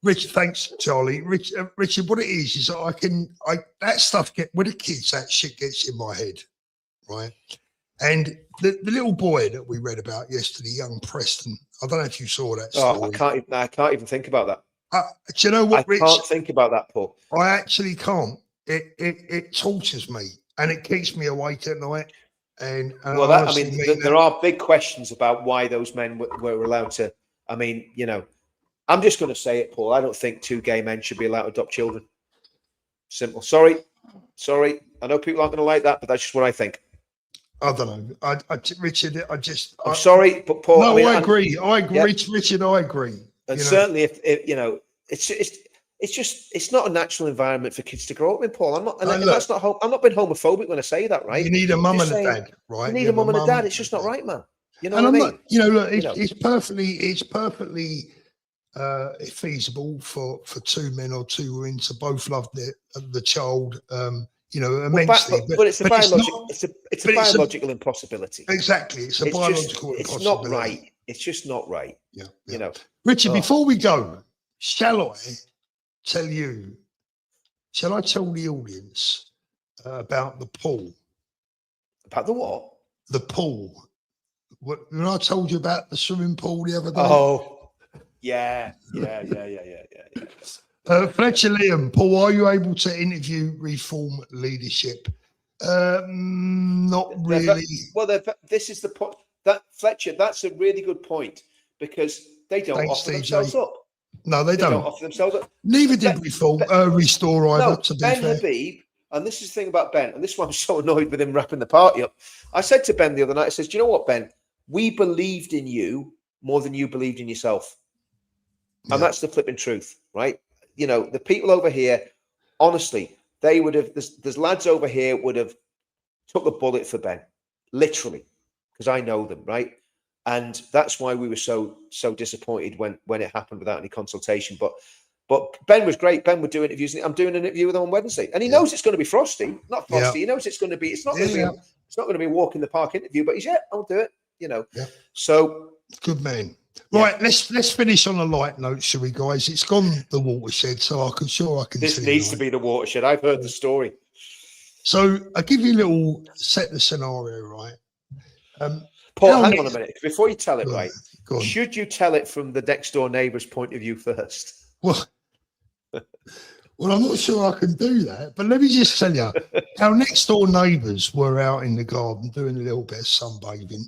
Richard, thanks, Charlie. Richard, what it is that stuff with the kids, that shit gets in my head, right? And the little boy that we read about yesterday, young Preston, I don't know if you saw that story. Oh, I can't even think about that. Do you know what, Rich? I can't think about that, Paul. I actually can't. It tortures me and it keeps me awake at night. And there are big questions about why those men were allowed to. I mean, you know, I'm just going to say it, Paul. I don't think 2 gay men should be allowed to adopt children. Simple. Sorry. I know people aren't going to like that, but that's just what I think. I don't know. Richard, I'm sorry, but Paul. No, I agree. Yeah. Richard, I agree. And certainly, if you know, it's not a natural environment for kids to grow up in, Paul. I'm not being homophobic when I say that, right? You need a mum and a dad, right? You need a mum and a dad. It's just not right, man. You know what I mean? Not, look, it's perfectly feasible for 2 men or 2 women to both love the child, immensely. But it's a biological impossibility. Exactly, it's a biological impossibility. It's not right. It's just not right. Yeah. You know, Richard. Before we go, shall I tell the audience about the pool? About the what? The pool. When I told you about the swimming pool the other day. Oh, yeah. Fletcher Liam, Paul, are you able to interview Reform Leadership? Not really. This is the point. That Fletcher, that's a really good point because they don't offer themselves up. No, they don't offer themselves up. Neither did Restore either. No, to be Ben fair. Habib, and this is the thing about Ben, and this is why I'm so annoyed with him wrapping the party up. I said to Ben the other night, I says, "Do you know what, Ben? We believed in you more than you believed in yourself," and that's the flipping truth, right? You know, the people over here, honestly, they would have. There's lads over here would have took a bullet for Ben, literally, because I know them, right? And that's why we were so disappointed when it happened without any consultation. But Ben was great. Ben would do interviews. I'm doing an interview with him on Wednesday, and he knows it's going to be frosty, not frosty. He knows it's going to be. It's not going to be. It's not going to be a walk in the park interview. But he's I'll do it. You know. Yeah. So good man. Right, let's finish on a light note, shall we, guys? It's gone the watershed, so I can. This needs to be the watershed. I've heard the story. So I'll give you a little set the scenario, right? Paul, hang on a minute. Before you tell it, right, should you tell it from the next door neighbour's point of view first? Well, I'm not sure I can do that, but let me just tell you, our next door neighbours were out in the garden doing a little bit of sunbathing,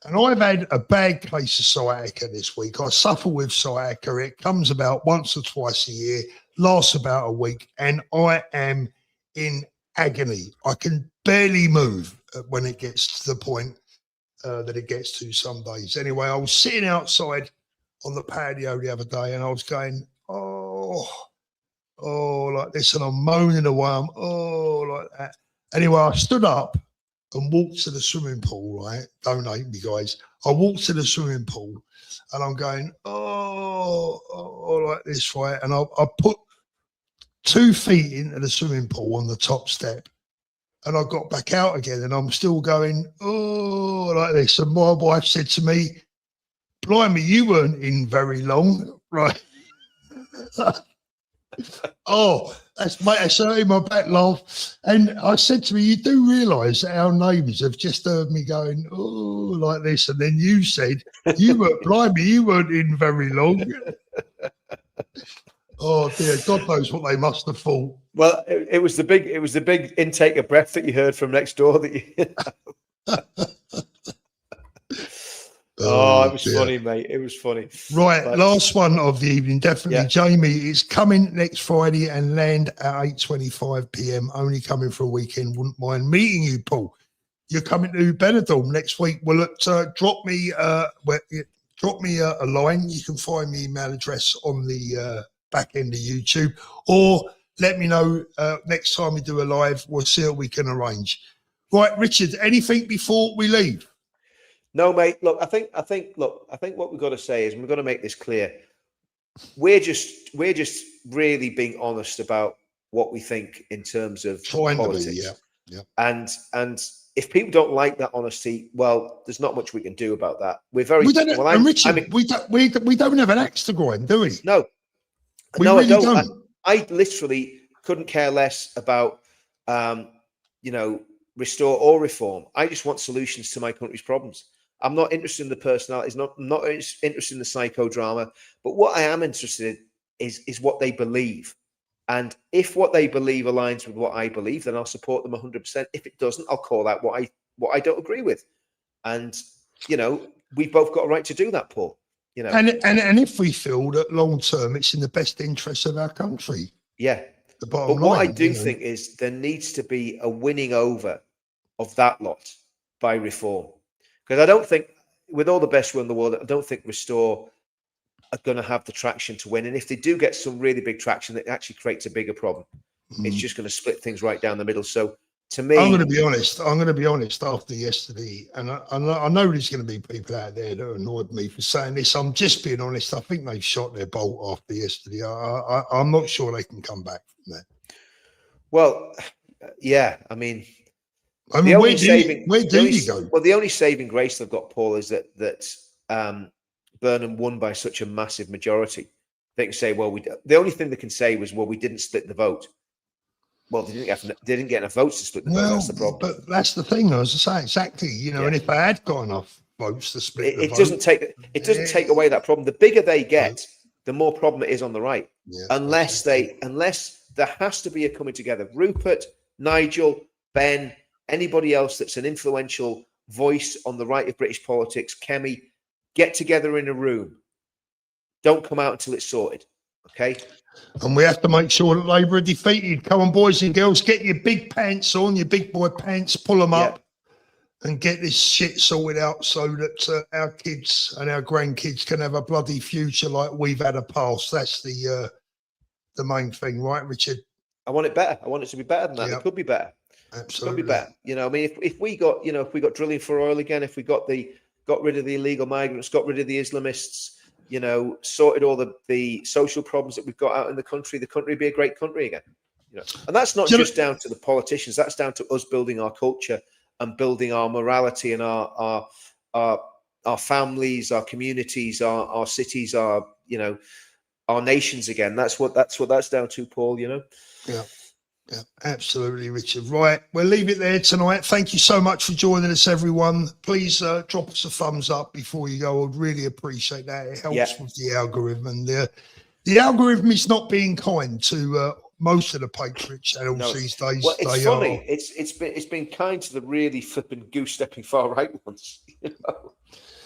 And I've had a bad case of sciatica this week. I suffer with sciatica. It comes about once or twice a year, lasts about a week, and I am in agony. I can barely move when it gets to the point that it gets to some days. Anyway, I was sitting outside on the patio the other day and I was going, oh, like this. And I'm moaning away. Like that. Anyway, I stood up and walked to the swimming pool, right? Don't hate me, guys. I walked to the swimming pool and I'm going, like this, right? And I put 2 feet into the swimming pool on the top step and I got back out again and I'm still going, like this. And my wife said to me, blimey, you weren't in very long, right? That's hurting my back, laugh. And I said to me, you do realise that our neighbours have just heard me going, like this. And then you said, you weren't in very long. Oh dear, God knows what they must have thought. Well, it was the big intake of breath that you heard from next door that you it was funny, mate. It was funny. Right, last one of the evening, definitely. Yeah. Jamie is coming next Friday and land at 8:25 p.m. Only coming for a weekend. Wouldn't mind meeting you, Paul. You're coming to Benidorm next week. Well, drop me a line. You can find my email address on the back end of YouTube, or let me know next time we do a live. We'll see what we can arrange. Right, Richard. Anything before we leave? No, mate. Look, I think what we've got to say is we've got to make this clear. We're just really being honest about what we think in terms of politics. Yeah. And if people don't like that honesty, well, there's not much we can do about that. We're very. We don't have an axe to grind, do we? No, I don't. I literally couldn't care less about, restore or reform. I just want solutions to my country's problems. I'm not interested in the personalities, I'm not interested in the psychodrama, but what I am interested in is what they believe. And if what they believe aligns with what I believe, then I'll support them 100%. If it doesn't, I'll call out what I don't agree with. And, we've both got a right to do that, Paul. And if we feel that long term it's in the best interest of our country. Yeah. But what I do think is there needs to be a winning over of that lot by reform. Because I don't think, with all the best will in the world, I don't think Restore are going to have the traction to win. And if they do get some really big traction, it actually creates a bigger problem. It's just going to split things right down the middle. So to me, I'm going to be honest after yesterday, and I know there's going to be people out there that annoyed me for saying this. I'm just being honest. I think they shot their bolt after yesterday. I'm not sure they can come back from that. Well, yeah, I mean, where do you go? Well, the only saving grace they've got, Paul, is that Burnham won by such a massive majority. They can say, well, the only thing they can say was, well, we didn't split the vote. Well, they didn't get enough votes to split the vote. That's the problem. But that's the thing, as I say, exactly. And if they had got enough votes to split the vote, it doesn't take away that problem. The bigger they get, the more problem it is on the right. Yeah, unless there has to be a coming together. Rupert, Nigel, Ben, anybody else that's an influential voice on the right of British politics, Kemi, get together in a room. Don't come out until it's sorted. Okay? And we have to make sure that Labour are defeated. Come on, boys and girls, get your big pants on, your big boy pants, pull them up, and get this shit sorted out so that our kids and our grandkids can have a bloody future like we've had a past. That's the main thing, right, Richard? I want it better. I want it to be better than that. It could be better. Absolutely. It could be better. I mean, if we got drilling for oil again, if we got rid of the illegal migrants, got rid of the Islamists, sorted all the social problems that we've got out in the country would be a great country again. And that's not just down to the politicians. That's down to us building our culture and building our morality and our families, our communities, our cities, our nations again. That's what that's down to, Paul. Yeah, absolutely, Richard. Right, we'll leave it there tonight. Thank you so much for joining us, everyone. Please drop us a thumbs up before you go. I'd really appreciate that. It helps with the algorithm. And the algorithm is not being kind to most of the Patriot channels these days. Well, it's funny. It's been kind to the really flipping goose-stepping far right ones.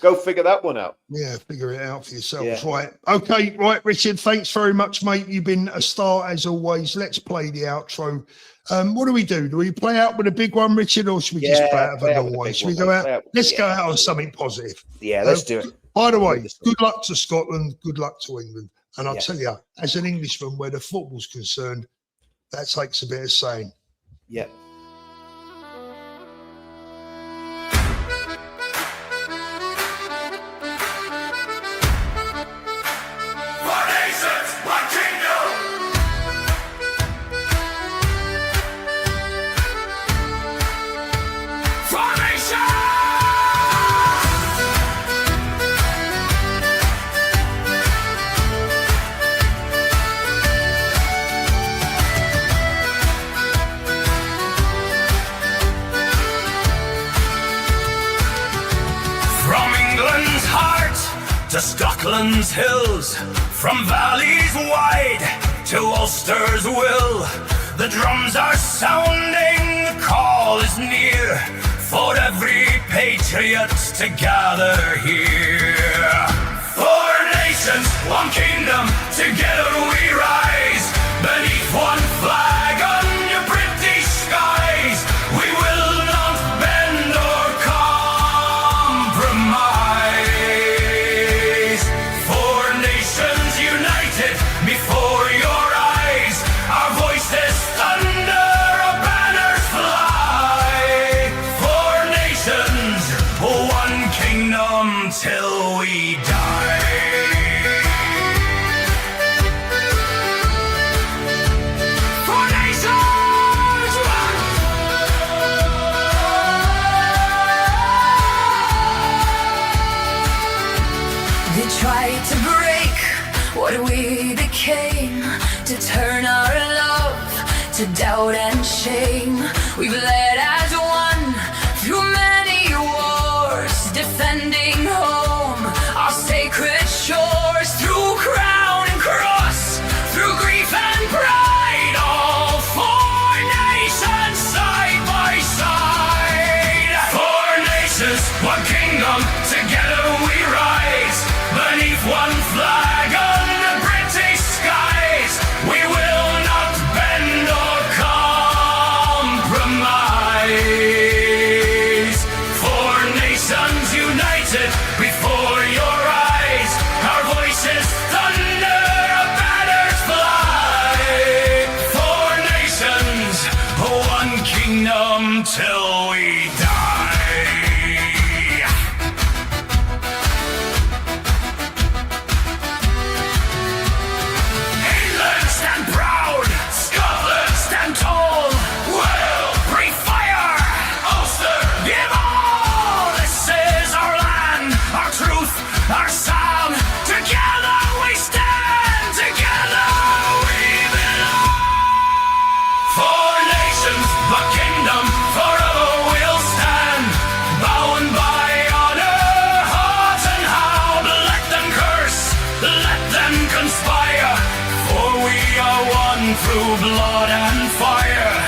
Go figure that one out. Yeah, figure it out for yourself. Yeah. Right. Okay, right, Richard. Thanks very much, mate. You've been a star as always. Let's play the outro. What do we do? Do we play out with a big one, Richard, or should we just play out with a normal one? Should we go out? Let's go out on something positive. Yeah, let's do it. By the way, good luck to Scotland. Good luck to England. And I'll tell you, as an Englishman, where the football's concerned, that takes a bit of saying. Yeah. Four nations, one kingdom. Formation. From England's heart to Scotland's hills, from valleys wide to Ulster's will, the drums are sounding, the call is near, for every patriot to gather here. Four nations, one kingdom, together we rise, beneath one flag under British skies. We will not bend or compromise. Four nations united before your eyes, our voices thunder, our banners fly. Four nations, one kingdom till we die. Four nations, one. They tried to break what we became, to turn our love to doubt and shame. We've led as one through many wars, defending home, our sacred shores, through crown and cross, through grief and pride. All four nations side by side. Four nations, one kingdom, together we rise, beneath one flag under British skies. We will not bend or compromise. Four nations united before your eyes, our voices thunder, our banners fly. Four nations, one kingdom till we die. England stand proud, Scotland stand tall. We'll breathe fire, Ulster give all. This is our land, our truth, our sound. Together we stand, together we belong. Four nations, but kingdom forever will stand. Bound by honor, heart and hound. Let them curse, let them conspire, for we are one through blood and fire.